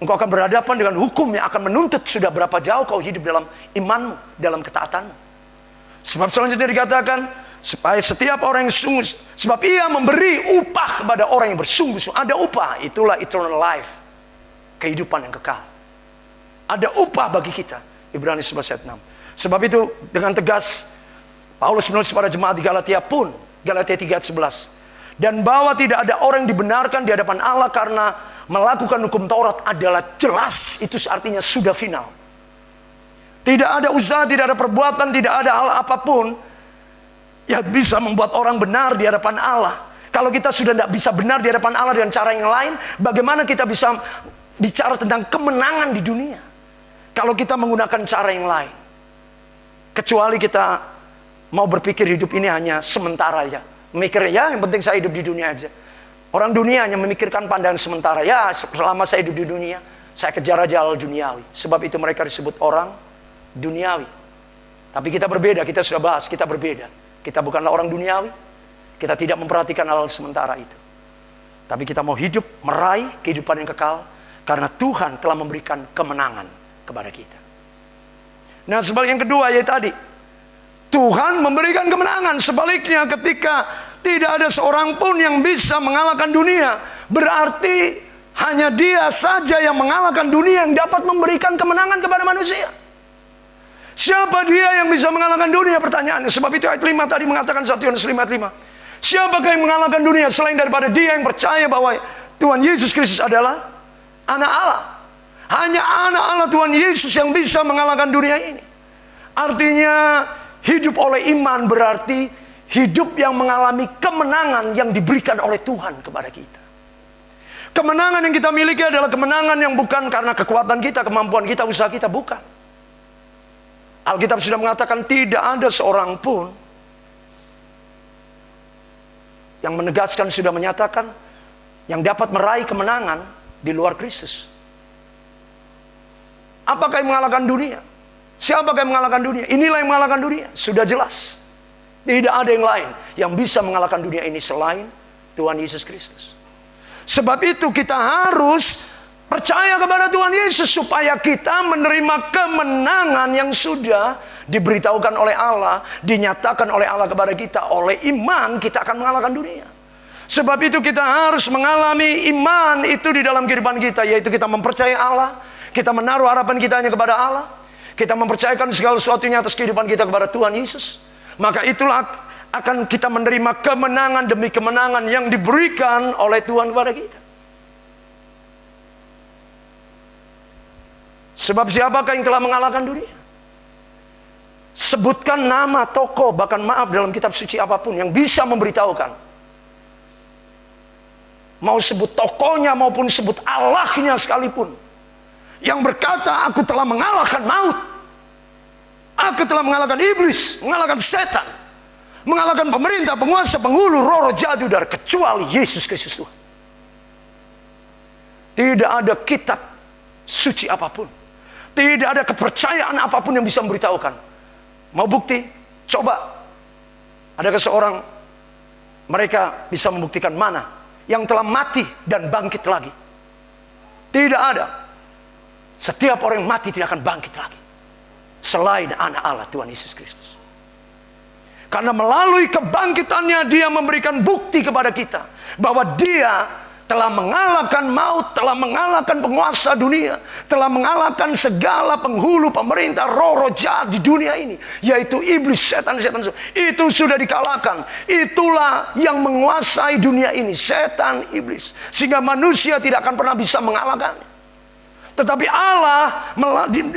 Engkau akan berhadapan dengan hukum yang akan menuntut sudah berapa jauh kau hidup dalam imanmu, dalam ketaatanmu. Sebab selanjutnya dikatakan, Supaya setiap orang yang sungguh, sebab ia memberi upah kepada orang yang bersungguh-sungguh. Ada upah, itulah eternal life. Kehidupan yang kekal. Ada upah bagi kita. Ibrani 11 ayat 6. Sebab itu dengan tegas, Paulus menulis pada jemaat di Galatia pun. Galatia 3 ayat 11. Dan bahwa tidak ada orang yang dibenarkan di hadapan Allah karena melakukan hukum Taurat adalah jelas. Itu artinya sudah final. Tidak ada usaha, tidak ada perbuatan, tidak ada hal apapun yang bisa membuat orang benar di hadapan Allah. Kalau kita sudah tidak bisa benar di hadapan Allah dengan cara yang lain, bagaimana kita bisa bicara tentang kemenangan di dunia? Kalau kita menggunakan cara yang lain. Kecuali kita mau berpikir hidup ini hanya sementara aja. Mikir ya yang penting saya hidup di dunia aja. Orang dunia hanya memikirkan pandangan sementara. Ya selama saya hidup di dunia, saya kejar aja hal duniawi. Sebab itu mereka disebut orang duniawi. Tapi kita berbeda, kita sudah bahas, kita berbeda. Kita bukanlah orang duniawi. Kita tidak memperhatikan hal sementara itu. Tapi kita mau hidup, meraih kehidupan yang kekal. Karena Tuhan telah memberikan kemenangan kepada kita. Nah sebalik yang kedua yaitu tadi. Tuhan memberikan kemenangan. Sebaliknya ketika tidak ada seorang pun yang bisa mengalahkan dunia. Berarti hanya Dia saja yang mengalahkan dunia yang dapat memberikan kemenangan kepada manusia. Siapa Dia yang bisa mengalahkan dunia? Pertanyaannya. Sebab itu ayat 5 tadi mengatakan 1 Yohanes 5 ayat 5. Siapakah yang mengalahkan dunia selain daripada Dia yang percaya bahwa Tuhan Yesus Kristus adalah anak Allah. Hanya anak Allah Tuhan Yesus yang bisa mengalahkan dunia ini. Artinya hidup oleh iman berarti hidup yang mengalami kemenangan yang diberikan oleh Tuhan kepada kita. Kemenangan yang kita miliki adalah kemenangan yang bukan karena kekuatan kita, kemampuan kita, usaha kita, bukan. Alkitab sudah mengatakan tidak ada seorang pun yang menegaskan, sudah menyatakan yang dapat meraih kemenangan di luar Kristus. Apakah yang mengalahkan dunia? Siapakah yang mengalahkan dunia? Inilah yang mengalahkan dunia. Sudah jelas. Tidak ada yang lain yang bisa mengalahkan dunia ini selain Tuhan Yesus Kristus. Sebab itu kita harus percaya kepada Tuhan Yesus supaya kita menerima kemenangan yang sudah diberitahukan oleh Allah, dinyatakan oleh Allah kepada kita. Oleh iman kita akan mengalahkan dunia. Sebab itu kita harus mengalami iman itu di dalam kehidupan kita, yaitu kita mempercayai Allah, kita menaruh harapan kita hanya kepada Allah, kita mempercayakan segala sesuatunya atas kehidupan kita kepada Tuhan Yesus. Maka itulah akan kita menerima kemenangan demi kemenangan yang diberikan oleh Tuhan kepada kita. Sebab siapakah yang telah mengalahkan dunia? Sebutkan nama, tokoh, bahkan maaf dalam kitab suci apapun yang bisa memberitahukan. Mau sebut tokohnya maupun sebut Allahnya sekalipun. Yang berkata aku telah mengalahkan maut. Aku telah mengalahkan iblis, mengalahkan setan, mengalahkan pemerintah, penguasa, penghulu, roh jahat di udara, kecuali Yesus Kristus Tuhan. Tidak ada kitab suci apapun, tidak ada kepercayaan apapun yang bisa memberitahukan. Mau bukti? Coba. Adakah seorang mereka bisa membuktikan mana yang telah mati dan bangkit lagi? Tidak ada. Setiap orang yang mati tidak akan bangkit lagi selain anak Allah Tuhan Yesus Kristus. Karena melalui kebangkitannya Dia memberikan bukti kepada kita bahwa Dia telah mengalahkan maut, telah mengalahkan penguasa dunia, telah mengalahkan segala penghulu, pemerintah, roh-roh jahat di dunia ini, yaitu iblis, setan-setan. Itu sudah dikalahkan. Itulah yang menguasai dunia ini, setan, iblis, sehingga manusia tidak akan pernah bisa mengalahkannya. Tetapi Allah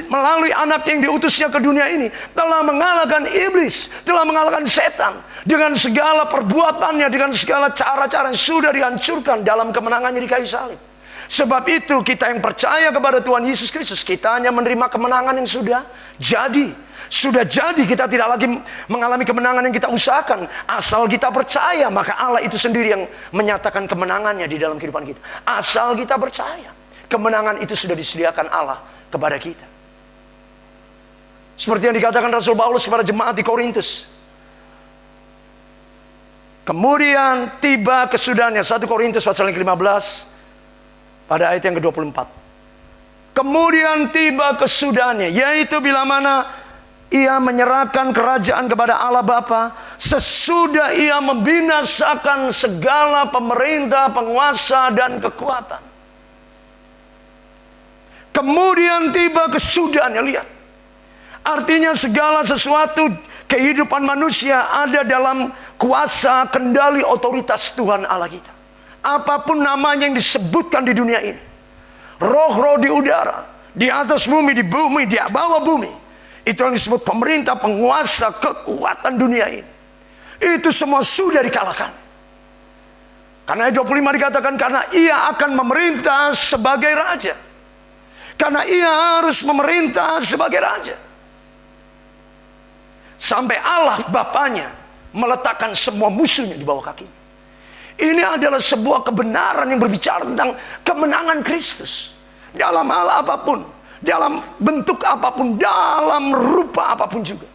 melalui anak yang diutusnya ke dunia ini telah mengalahkan iblis, telah mengalahkan setan dengan segala perbuatannya, dengan segala cara-cara yang sudah dihancurkan dalam kemenangannya di kayu salib. Sebab itu kita yang percaya kepada Tuhan Yesus Kristus, kita hanya menerima kemenangan yang sudah jadi. Sudah jadi, kita tidak lagi mengalami kemenangan yang kita usahakan. Asal kita percaya, maka Allah itu sendiri yang menyatakan kemenangannya di dalam kehidupan kita. Asal kita percaya, kemenangan itu sudah disediakan Allah kepada kita. Seperti yang dikatakan Rasul Paulus kepada jemaat di Korintus. Kemudian tiba kesudahannya, 1 Korintus pasal yang ke-15 pada ayat yang ke-24. Kemudian tiba kesudahannya, yaitu bila mana Ia menyerahkan kerajaan kepada Allah Bapa sesudah ia membinasakan segala pemerintah, penguasa, dan kekuatan. Kemudian tiba kesudahannya, lihat. Artinya segala sesuatu kehidupan manusia ada dalam kuasa, kendali, otoritas Tuhan Allah kita. Apapun namanya yang disebutkan di dunia ini. Roh-roh di udara, di atas bumi, di bumi, di bawah bumi. Itu yang disebut pemerintah, penguasa, kekuatan dunia ini. Itu semua sudah dikalahkan. Karena ayat 25 dikatakan, karena ia akan memerintah sebagai raja. Karena ia harus memerintah sebagai raja. Sampai Allah Bapanya meletakkan semua musuhnya di bawah kaki. Ini adalah sebuah kebenaran yang berbicara tentang kemenangan Kristus. Dalam hal apapun, dalam bentuk apapun, dalam rupa apapun juga.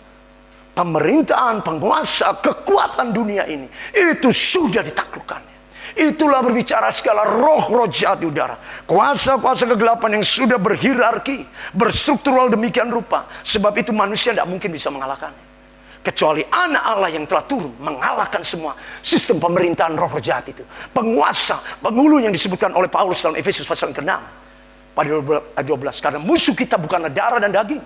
Pemerintahan, penguasa, kekuatan dunia ini, itu sudah ditaklukkannya. Itulah berbicara segala roh-roh jahat di udara. Kuasa-kuasa kegelapan yang sudah berhierarki, berstruktural demikian rupa. Sebab itu manusia tidak mungkin bisa mengalahkannya. Kecuali anak Allah yang telah turun mengalahkan semua sistem pemerintahan roh jahat itu. Penguasa, penghulu yang disebutkan oleh Paulus dalam Efesus pasal ke-6. Pada 12. Karena musuh kita bukanlah darah dan daging,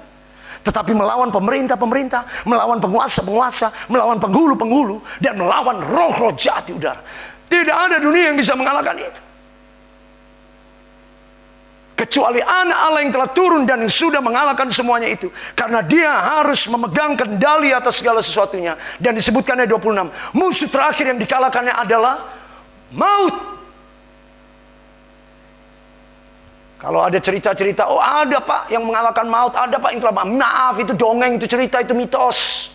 tetapi melawan pemerintah-pemerintah, melawan penguasa-penguasa, melawan penghulu-penghulu, dan melawan roh-roh jahat di udara. Tidak ada dunia yang bisa mengalahkan itu. Kecuali anak Allah yang telah turun dan yang sudah mengalahkan semuanya itu. Karena dia harus memegang kendali atas segala sesuatunya. Dan disebutkan ayat 26. Musuh terakhir yang dikalahkannya adalah maut. Kalau ada cerita-cerita, oh ada pak yang mengalahkan maut, ada pak yang telah maaf, itu dongeng, itu cerita, itu mitos.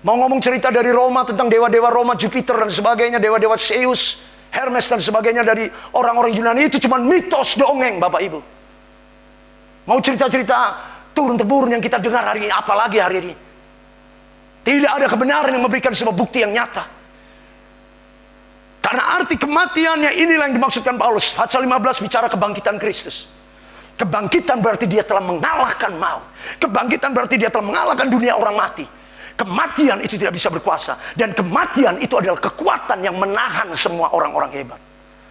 Mau ngomong cerita dari Roma tentang dewa-dewa Roma, Jupiter dan sebagainya, dewa-dewa Zeus, Hermes dan sebagainya dari orang-orang Yunani, itu cuma mitos, dongeng Bapak Ibu. Mau cerita-cerita turun-temurun yang kita dengar hari ini, apalagi hari ini. Tidak ada kebenaran yang memberikan sebuah bukti yang nyata. Karena arti kematiannya inilah yang dimaksudkan Paulus. Pasal 15 bicara kebangkitan Kristus. Kebangkitan berarti dia telah mengalahkan maut. Kebangkitan berarti dia telah mengalahkan dunia orang mati. Kematian itu tidak bisa berkuasa. Dan kematian itu adalah kekuatan yang menahan semua orang-orang hebat.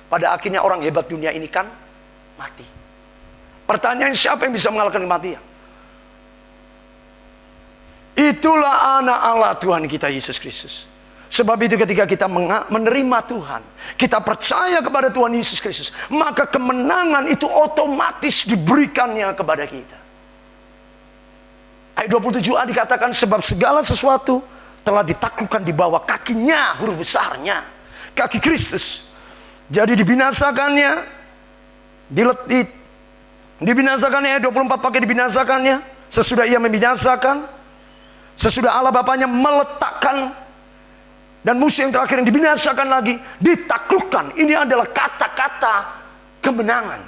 Pada akhirnya orang hebat dunia ini kan mati. Pertanyaan, siapa yang bisa mengalahkan kematian? Itulah anak Allah Tuhan kita Yesus Kristus. Sebab itu ketika kita menerima Tuhan, kita percaya kepada Tuhan Yesus Kristus, maka kemenangan itu otomatis diberikannya kepada kita. Ayat 27a dikatakan, sebab segala sesuatu telah ditaklukkan di bawah kakinya, huruf besarnya, kaki Kristus. Jadi dibinasakannya, dibinasakannya, ayat 24 pakai dibinasakannya, sesudah ia membinasakan, sesudah Allah Bapanya meletakkan, dan musuh yang terakhir yang dibinasakan lagi, ditaklukkan. Ini adalah kata-kata kemenangan.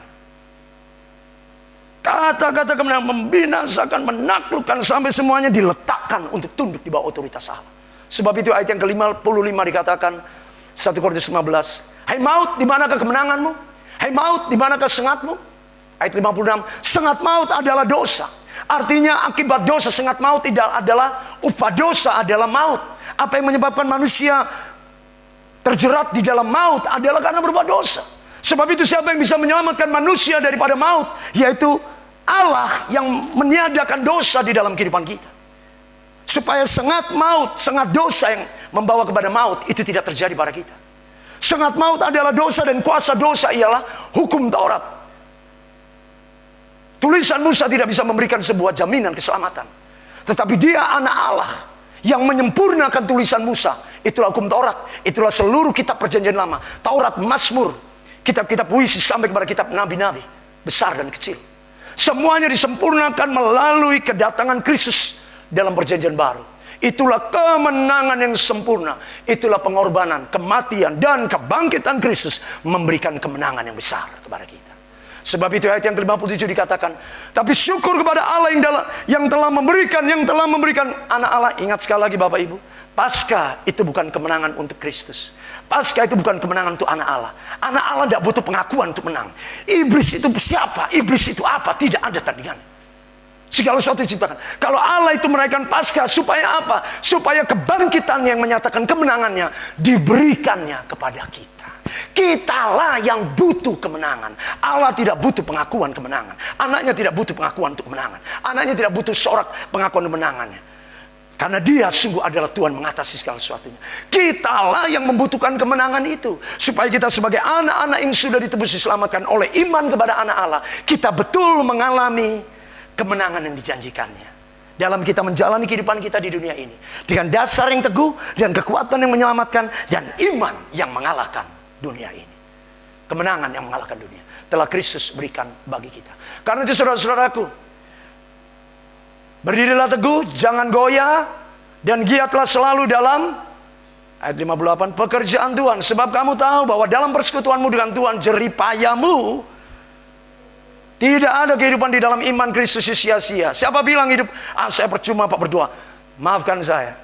Kata-kata kemenangan, membinasakan, menaklukkan, sampai semuanya diletakkan untuk tunduk di bawah otoritas Allah. Sebab itu ayat yang ke-55 dikatakan, 1 Korintus 15, hai maut, di manakah kemenanganmu? Hai maut, di manakah sengatmu? Ayat 56, sengat maut adalah dosa. Artinya akibat dosa sengat maut adalah, upah dosa adalah maut. Apa yang menyebabkan manusia terjerat di dalam maut adalah karena berbuat dosa. Sebab itu siapa yang bisa menyelamatkan manusia daripada maut? Yaitu Allah yang meniadakan dosa di dalam kehidupan kita. Supaya sengat maut, sengat dosa yang membawa kepada maut itu tidak terjadi pada kita. Sengat maut adalah dosa, dan kuasa dosa ialah hukum Taurat. Tulisan Musa tidak bisa memberikan sebuah jaminan keselamatan. Tetapi dia anak Allah yang menyempurnakan tulisan Musa. Itulah hukum Taurat. Itulah seluruh kitab perjanjian lama. Taurat, Mazmur, kitab-kitab puisi sampai kepada kitab nabi-nabi, besar dan kecil. Semuanya disempurnakan melalui kedatangan Kristus dalam perjanjian baru. Itulah kemenangan yang sempurna. Itulah pengorbanan, kematian, dan kebangkitan Kristus memberikan kemenangan yang besar kepada kita. Sebab itu ayat yang ke-57 dikatakan, tapi syukur kepada Allah yang telah memberikan anak Allah. Ingat sekali lagi Bapak Ibu, Paskah itu bukan kemenangan untuk Kristus. Paskah itu bukan kemenangan untuk anak Allah. Anak Allah tidak butuh pengakuan untuk menang. Iblis itu siapa? Iblis itu apa? Tidak ada tandingan. Segala sesuatu diciptakan. Kalau Allah itu merayakan Paskah, supaya apa? Supaya kebangkitan yang menyatakan kemenangannya diberikannya kepada kita. Kitalah yang butuh kemenangan. Allah tidak butuh pengakuan kemenangan. Anaknya tidak butuh pengakuan untuk kemenangan. Anaknya tidak butuh sorak pengakuan kemenangannya. Karena dia sungguh adalah Tuhan mengatasi segala sesuatunya. Kitalah yang membutuhkan kemenangan itu. Supaya kita sebagai anak-anak yang sudah ditebus diselamatkan oleh iman kepada anak Allah, kita betul mengalami kemenangan yang dijanjikannya dalam kita menjalani kehidupan kita di dunia ini, dengan dasar yang teguh dan kekuatan yang menyelamatkan dan iman yang mengalahkan dunia ini. Kemenangan yang mengalahkan dunia telah Kristus berikan bagi kita. Karena itu saudara-saudaraku, berdirilah teguh, jangan goyah, dan giatlah selalu dalam ayat 58 pekerjaan Tuhan, sebab kamu tahu bahwa dalam persekutuanmu dengan Tuhan jeripayamu. Tidak ada kehidupan di dalam iman Kristus sia-sia. Siapa bilang hidup, saya percuma Pak berdoa? Maafkan saya.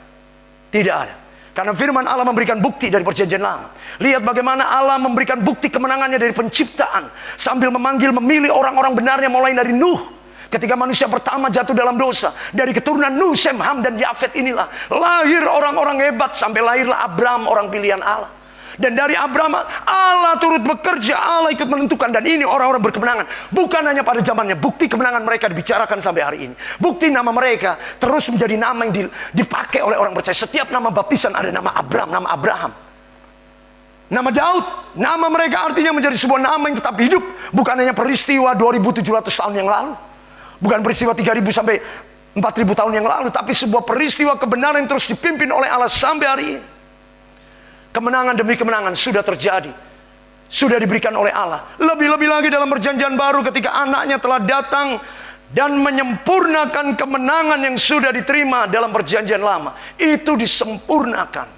Tidak ada. Karena firman Allah memberikan bukti dari perjanjian lama. Lihat bagaimana Allah memberikan bukti kemenangannya dari penciptaan. Sambil memilih orang-orang benarnya mulai dari Nuh. Ketika manusia pertama jatuh dalam dosa. Dari keturunan Nuh, Sem, Ham, dan Yafet inilah lahir orang-orang hebat. Sampai lahirlah Abraham, orang pilihan Allah. Dan dari Abraham, Allah turut bekerja, Allah ikut menentukan. Dan ini orang-orang berkemenangan. Bukan hanya pada zamannya, bukti kemenangan mereka dibicarakan sampai hari ini. Bukti nama mereka terus menjadi nama yang dipakai oleh orang percaya. Setiap nama baptisan ada nama Abraham. Nama Daud, nama mereka artinya menjadi sebuah nama yang tetap hidup. Bukan hanya peristiwa 2700 tahun yang lalu. Bukan peristiwa 3000 sampai 4000 tahun yang lalu. Tapi sebuah peristiwa kebenaran yang terus dipimpin oleh Allah sampai hari ini. Kemenangan demi kemenangan sudah terjadi, sudah diberikan oleh Allah. Lebih-lebih lagi dalam perjanjian baru ketika anaknya telah datang dan menyempurnakan kemenangan yang sudah diterima dalam perjanjian lama. Itu disempurnakan,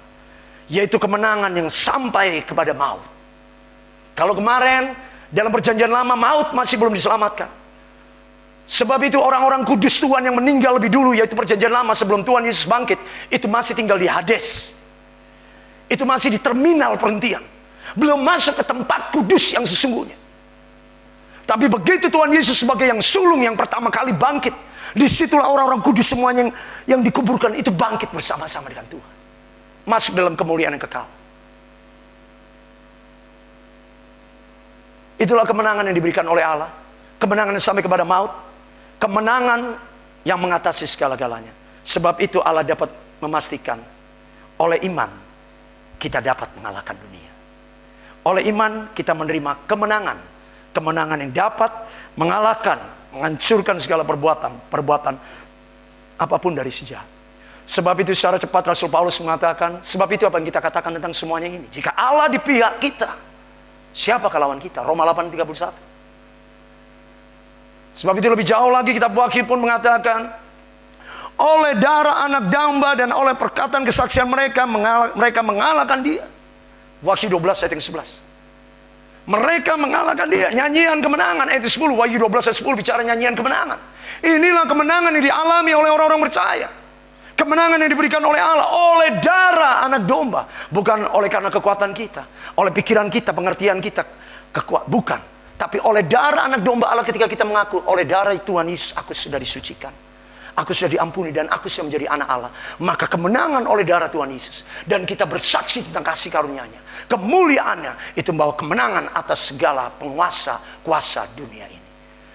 yaitu kemenangan yang sampai kepada maut. Kalau kemarin dalam perjanjian lama maut masih belum diselamatkan. Sebab itu orang-orang kudus Tuhan yang meninggal lebih dulu, yaitu perjanjian lama sebelum Tuhan Yesus bangkit, itu masih tinggal di Hades. Itu masih di terminal perhentian. Belum masuk ke tempat kudus yang sesungguhnya. Tapi begitu Tuhan Yesus sebagai yang sulung yang pertama kali bangkit, disitulah orang-orang kudus semuanya yang dikuburkan itu bangkit bersama-sama dengan Tuhan. Masuk dalam kemuliaan yang kekal. Itulah kemenangan yang diberikan oleh Allah. Kemenangan yang sampai kepada maut. Kemenangan yang mengatasi segala-galanya. Sebab itu Allah dapat memastikan oleh iman kita dapat mengalahkan dunia. Oleh iman kita menerima kemenangan. Kemenangan yang dapat mengalahkan, menghancurkan segala perbuatan apapun dari si jahat. Sebab itu secara cepat Rasul Paulus mengatakan, sebab itu apa yang kita katakan tentang semuanya ini. Jika Allah di pihak kita, siapakah lawan kita? Roma 8:31. Sebab itu lebih jauh lagi kitab Wahyu pun mengatakan, oleh darah anak domba dan oleh perkataan kesaksian mereka mengalahkan dia. Wahyu 12 ayat yang 11. Mereka mengalahkan dia. Nyanyian kemenangan ayat 10. Wahyu 12 ayat 10 bicara nyanyian kemenangan. Inilah kemenangan yang dialami oleh orang-orang percaya. Kemenangan yang diberikan oleh Allah oleh darah anak domba. Bukan oleh karena kekuatan kita, oleh pikiran kita, pengertian kita, bukan. Tapi oleh darah anak domba Allah ketika kita mengaku, oleh darah Tuhan Yesus aku sudah disucikan. Aku sudah diampuni dan aku sudah menjadi anak Allah. Maka kemenangan oleh darah Tuhan Yesus. Dan kita bersaksi tentang kasih karunia-Nya. Kemuliaannya itu membawa kemenangan atas segala penguasa kuasa dunia ini.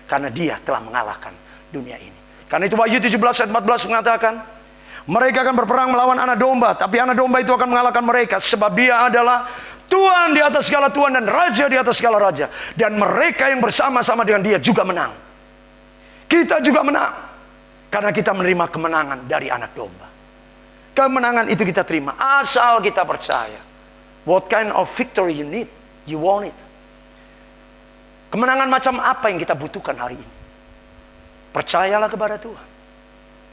Karena dia telah mengalahkan dunia ini. Karena itu Wahyu 17 ayat 14 mengatakan, mereka akan berperang melawan anak domba. Tapi anak domba itu akan mengalahkan mereka. Sebab dia adalah Tuhan di atas segala Tuhan dan Raja di atas segala Raja. Dan mereka yang bersama-sama dengan dia juga menang. Kita juga menang. Karena kita menerima kemenangan dari anak domba. Kemenangan itu kita terima asal kita percaya. What kind of victory you need? You want it. Kemenangan macam apa yang kita butuhkan hari ini? Percayalah kepada Tuhan.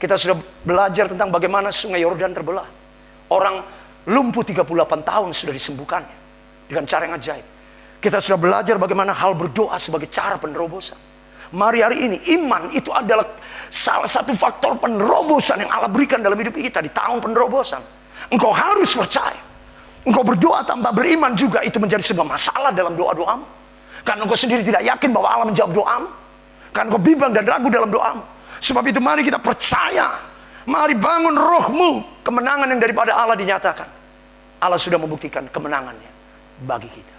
Kita sudah belajar tentang bagaimana sungai Yordan terbelah. Orang lumpuh 38 tahun sudah disembuhkannya dengan cara yang ajaib. Kita sudah belajar bagaimana hal berdoa sebagai cara penerobosan. Mari hari ini iman itu adalah salah satu faktor penerobosan yang Allah berikan dalam hidup kita di tahun penerobosan. Engkau harus percaya. Engkau berdoa tanpa beriman juga itu menjadi sebuah masalah dalam doa-doamu. Karena engkau sendiri tidak yakin bahwa Allah menjawab doamu. Karena engkau bimbang dan ragu dalam doamu. Sebab itu mari kita percaya. Mari bangun rohmu. Kemenangan yang daripada Allah dinyatakan. Allah sudah membuktikan kemenangannya bagi kita.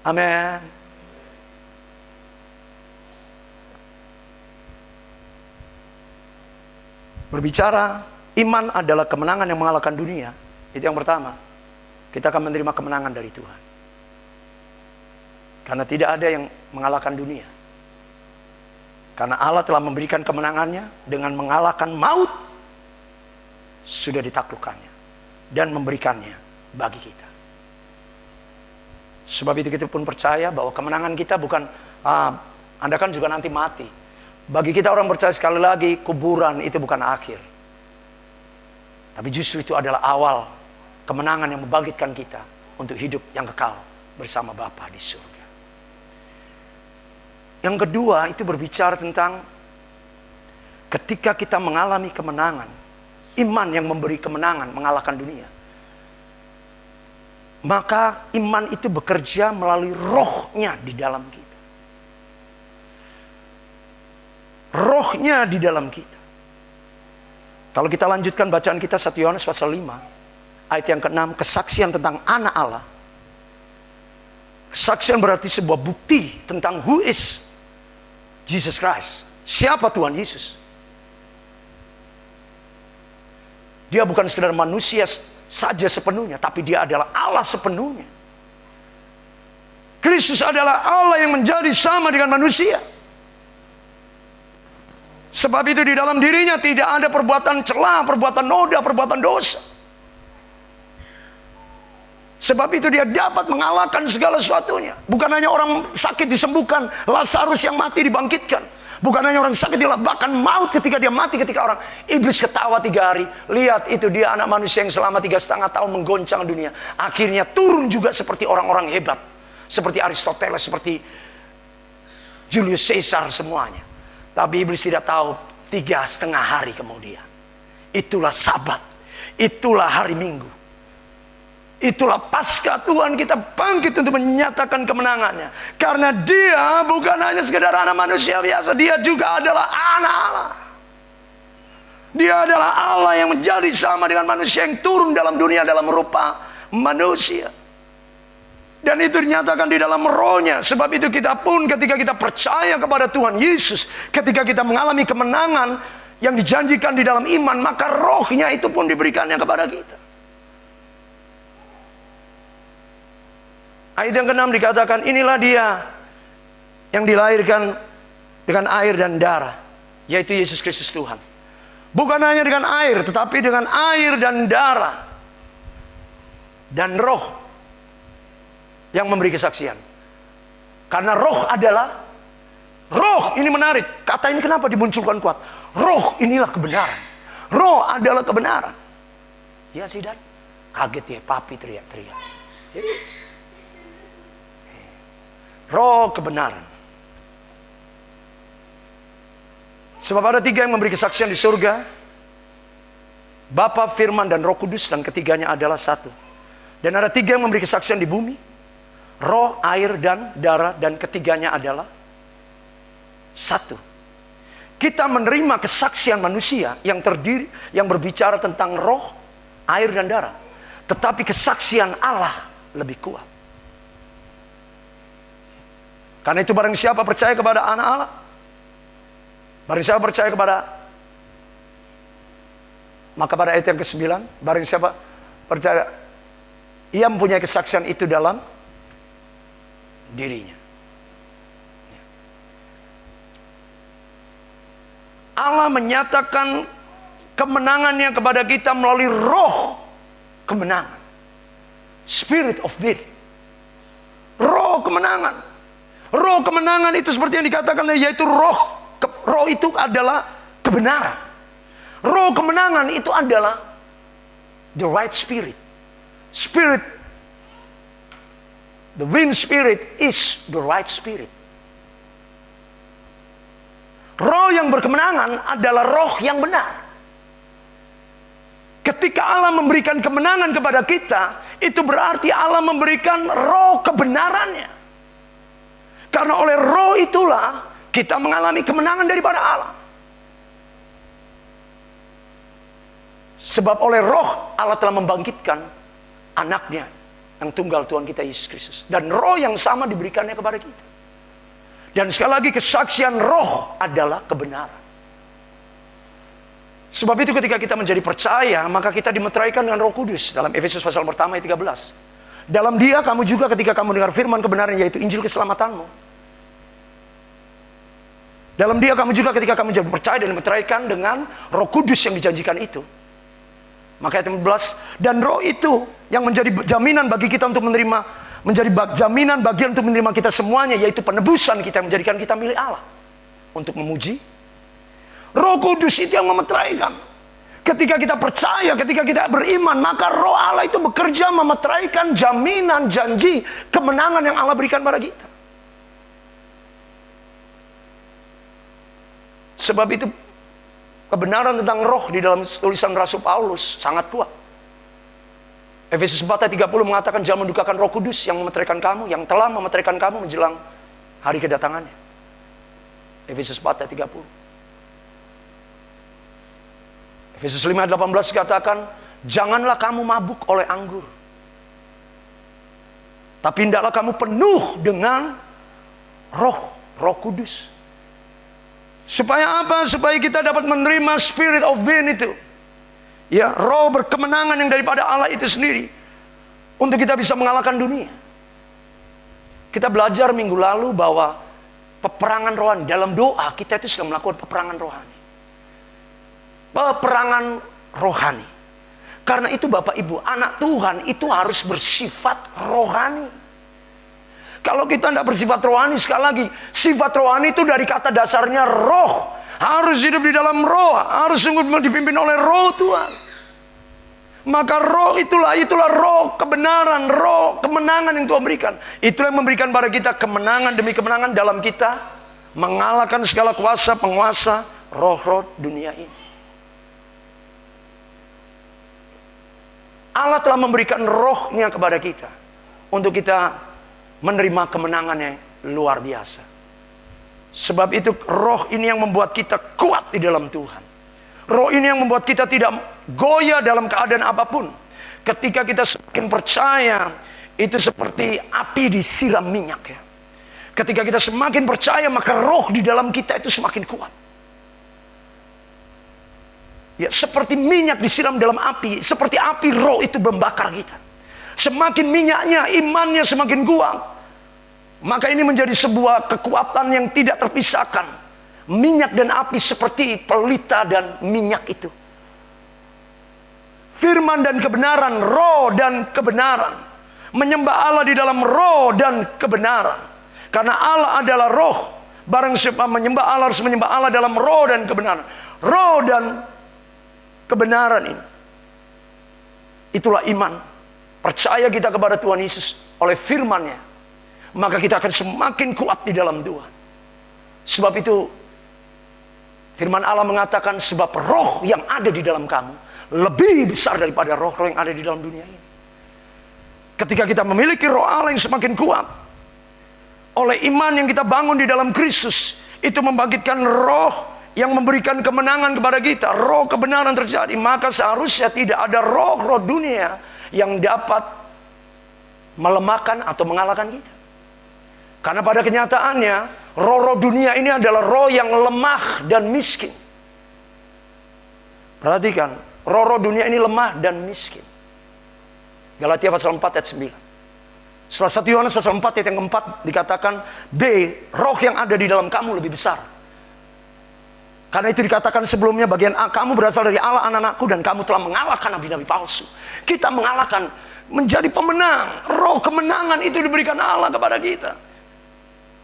Amin. Berbicara iman adalah kemenangan yang mengalahkan dunia. Itu yang pertama. Kita akan menerima kemenangan dari Tuhan. Karena tidak ada yang mengalahkan dunia. Karena Allah telah memberikan kemenangannya dengan mengalahkan maut. Sudah ditaklukkannya. Dan memberikannya bagi kita. Sebab itu kita pun percaya bahwa kemenangan kita bukan, Anda kan juga nanti mati. Bagi kita orang percaya sekali lagi, kuburan itu bukan akhir. Tapi justru itu adalah awal kemenangan yang membangkitkan kita untuk hidup yang kekal bersama Bapa di surga. Yang kedua itu berbicara tentang ketika kita mengalami kemenangan, iman yang memberi kemenangan mengalahkan dunia. Maka iman itu bekerja melalui rohnya di dalam kita. Rohnya di dalam kita. Kalau kita lanjutkan bacaan kita 1 Yohanes pasal 5 ayat yang ke-6, kesaksian tentang anak Allah. Kesaksian berarti sebuah bukti tentang who is Jesus Christ. Siapa Tuhan Yesus? Dia bukan sekedar manusia saja sepenuhnya, tapi dia adalah Allah sepenuhnya. Kristus adalah Allah yang menjadi sama dengan manusia. Sebab itu di dalam dirinya tidak ada perbuatan cela, perbuatan noda, perbuatan dosa. Sebab itu dia dapat mengalahkan segala sesuatunya. Bukan hanya orang sakit disembuhkan, Lazarus yang mati dibangkitkan. Bukan hanya orang sakit bahkan maut ketika dia mati, ketika orang iblis ketawa 3 hari. Lihat itu dia anak manusia yang selama 3,5 tahun menggoncang dunia. Akhirnya turun juga seperti orang-orang hebat. Seperti Aristoteles, seperti Julius Caesar semuanya. Tapi iblis tidak tahu 3,5 hari kemudian. Itulah Sabat. Itulah hari Minggu. Itulah Paskah Tuhan kita bangkit untuk menyatakan kemenangannya. Karena dia bukan hanya sekedar anak manusia biasa. Dia juga adalah anak Allah. Dia adalah Allah yang menjadi sama dengan manusia yang turun dalam dunia dalam rupa manusia. Dan itu dinyatakan di dalam rohnya. Sebab itu kita pun ketika kita percaya kepada Tuhan Yesus, ketika kita mengalami kemenangan yang dijanjikan di dalam iman, maka rohnya itu pun diberikannya kepada kita. Ayat yang ke-6 dikatakan, inilah dia yang dilahirkan dengan air dan darah, yaitu Yesus Kristus Tuhan. Bukan hanya dengan air, tetapi dengan air dan darah dan roh yang memberi kesaksian. Karena roh adalah, roh ini menarik, kata ini kenapa dimunculkan kuat. Roh inilah kebenaran. Roh adalah kebenaran. Ya sih, dan kaget ya, papi teriak-teriak. Roh kebenaran. Sebab ada 3 yang memberi kesaksian di surga, Bapa, Firman, dan Roh Kudus, dan ketiganya adalah satu. Dan ada 3 yang memberi kesaksian di bumi, roh, air, dan darah, dan ketiganya adalah satu. Kita menerima kesaksian manusia yang terdiri, yang berbicara tentang roh, air, dan darah. Tetapi kesaksian Allah lebih kuat. Karena itu barang siapa percaya kepada anak Allah, barang siapa percaya kepada, maka pada ayat yang ke-9, barang siapa percaya, ia mempunyai kesaksian itu dalam dirinya. Allah menyatakan kemenangannya kepada kita melalui roh kemenangan. Spirit of victory. Roh kemenangan. Roh kemenangan itu seperti yang dikatakan, yaitu roh. Roh itu adalah kebenaran. Roh kemenangan itu adalah the right spirit. Spirit, the wind spirit is the right spirit. Roh yang berkemenangan adalah roh yang benar. Ketika Allah memberikan kemenangan kepada kita, itu berarti Allah memberikan roh kebenarannya. Karena oleh roh itulah kita mengalami kemenangan daripada Allah. Sebab oleh roh Allah telah membangkitkan anaknya yang tunggal, Tuhan kita Yesus Kristus. Dan roh yang sama diberikannya kepada kita. Dan sekali lagi, kesaksian roh adalah kebenaran. Sebab itu ketika kita menjadi percaya, maka kita dimeteraikan dengan Roh Kudus. Dalam Efesus pasal pertama ayat 13. Dalam Dia kamu juga ketika kamu dengar firman kebenaran, yaitu Injil keselamatanmu. Dalam Dia kamu juga ketika kamu menjadi percaya dan dimeteraikan dengan Roh Kudus yang dijanjikan itu. Maka ayat 14, dan roh itu yang menjadi jaminan bagi kita untuk menerima, menjadi jaminan bagian untuk menerima kita semuanya, yaitu penebusan kita yang menjadikan kita milik Allah. Untuk memuji. Roh Kudus itu yang memeteraikan. Ketika kita percaya, ketika kita beriman, maka roh Allah itu bekerja memeteraikan jaminan, janji, kemenangan yang Allah berikan pada kita. Sebab itu kebenaran tentang roh di dalam tulisan Rasul Paulus sangat kuat. Efesus 4 ayat 30 mengatakan, jangan mendukakan Roh Kudus yang memeteraikan kamu, yang telah memeteraikan kamu menjelang hari kedatangannya. Efesus 4 ayat 30. Efesus 5 ayat 18 katakan, janganlah kamu mabuk oleh anggur, tapi hendaklah kamu penuh dengan Roh Kudus. Supaya apa? Supaya kita dapat menerima spirit of being itu. Ya, roh berkemenangan yang daripada Allah itu sendiri. Untuk kita bisa mengalahkan dunia. Kita belajar minggu lalu bahwa peperangan rohani. Dalam doa kita itu sedang melakukan peperangan rohani. Peperangan rohani. Karena itu Bapak Ibu, anak Tuhan itu harus bersifat rohani. Kalau kita tidak bersifat rohani, sekali lagi, sifat rohani itu dari kata dasarnya roh. Harus hidup di dalam roh, harus sungguh dipimpin oleh roh Tuhan. Maka roh itulah roh kebenaran, roh kemenangan yang Tuhan berikan. Itulah yang memberikan pada kita kemenangan demi kemenangan dalam kita mengalahkan segala kuasa penguasa roh-roh dunia ini. Allah telah memberikan rohnya kepada kita untuk kita menerima kemenangannya luar biasa. Sebab itu roh ini yang membuat kita kuat di dalam Tuhan. Roh ini yang membuat kita tidak goyah dalam keadaan apapun. Ketika kita semakin percaya, itu seperti api disiram minyak ya. Ketika kita semakin percaya, maka roh di dalam kita itu semakin kuat. Ya, seperti minyak disiram dalam api, seperti api roh itu membakar kita. Semakin minyaknya, imannya semakin kuat. Maka ini menjadi sebuah kekuatan yang tidak terpisahkan. Minyak dan api seperti pelita dan minyak itu. Firman dan kebenaran, roh dan kebenaran. Menyembah Allah di dalam roh dan kebenaran. Karena Allah adalah roh. Barang siapa menyembah Allah harus menyembah Allah dalam roh dan kebenaran. Roh dan kebenaran ini. Itulah iman. Percaya kita kepada Tuhan Yesus oleh firman-Nya, maka kita akan semakin kuat di dalam Tuhan. Sebab itu firman Allah mengatakan, sebab roh yang ada di dalam kamu lebih besar daripada roh-roh yang ada di dalam dunia ini. Ketika kita memiliki roh Allah yang semakin kuat, oleh iman yang kita bangun di dalam Kristus, itu membangkitkan roh yang memberikan kemenangan kepada kita. Roh kebenaran terjadi. Maka seharusnya tidak ada roh-roh dunia yang dapat melemahkan atau mengalahkan kita. Karena pada kenyataannya, roh-roh dunia ini adalah roh yang lemah dan miskin. Perhatikan, roh-roh dunia ini lemah dan miskin. Galatia pasal 4 ayat 9. Salah 1 Yohanes pasal 4 ayat yang keempat dikatakan, B, roh yang ada di dalam kamu lebih besar. Karena itu dikatakan sebelumnya, bagian A, kamu berasal dari Allah anak-anakku, dan kamu telah mengalahkan nabi-nabi palsu. Kita mengalahkan, menjadi pemenang. Roh kemenangan itu diberikan Allah kepada kita.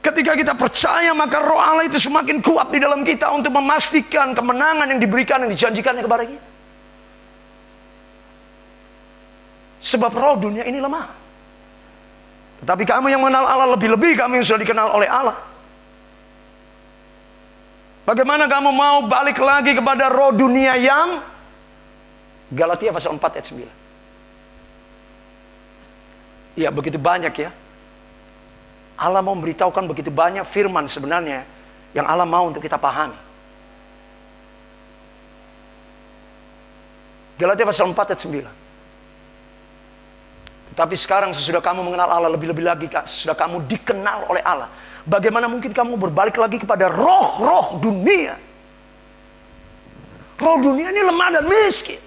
Ketika kita percaya, maka roh Allah itu semakin kuat di dalam kita untuk memastikan kemenangan yang diberikan, yang dijanjikannya kepada kita. Sebab roh dunia ini lemah. Tetapi kamu yang mengenal Allah, lebih-lebih kamu yang sudah dikenal oleh Allah. Bagaimana kamu mau balik lagi kepada roh dunia yang Galatia pasal 4 ayat 9. Ya, begitu banyak ya. Allah mau memberitahukan begitu banyak firman sebenarnya yang Allah mau untuk kita pahami. Galatia pasal 4 ayat 9. Tetapi sekarang sesudah kamu mengenal Allah lebih-lebih lagi, sesudah kamu dikenal oleh Allah, bagaimana mungkin kamu berbalik lagi kepada roh-roh dunia? Roh dunia ini lemah dan miskin.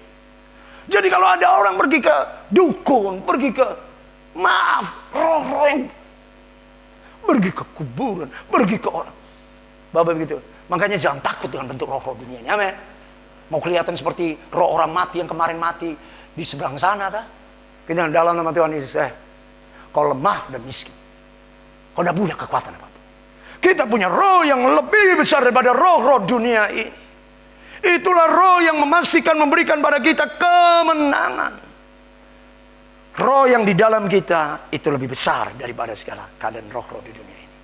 Jadi kalau ada orang pergi ke dukun, pergi ke roh-roh yang pergi ke kuburan, pergi ke orang. Bapak begitu. Makanya jangan takut dengan bentuk roh-roh dunia ini. Amin. Mau kelihatan seperti roh orang mati yang kemarin mati di seberang sana, kah? Kita dalam nama Tuhan Yesus, kau lemah dan miskin. Kau tidak punya kekuatan apa-apa. Kita punya roh yang lebih besar daripada roh-roh dunia ini. Itulah roh yang memastikan memberikan pada kita kemenangan. Roh yang di dalam kita itu lebih besar daripada segala keadaan roh-roh di dunia ini.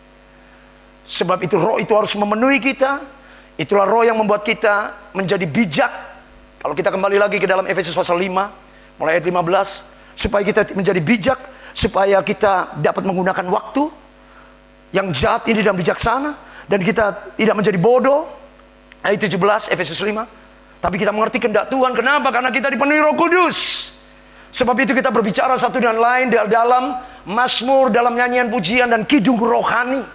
Sebab itu roh itu harus memenuhi kita. Itulah roh yang membuat kita menjadi bijak. Kalau kita kembali lagi ke dalam Efesus pasal 5, mulai ayat 15. Supaya kita menjadi bijak, supaya kita dapat menggunakan waktu yang jahat ini dan bijaksana, dan kita tidak menjadi bodoh. Ayat 17 Efesus 5. Tapi kita mengerti kehendak Tuhan. Kenapa? Karena kita dipenuhi Roh Kudus. Sebab itu kita berbicara satu dengan lain dalam mazmur, dalam nyanyian pujian dan kidung rohani.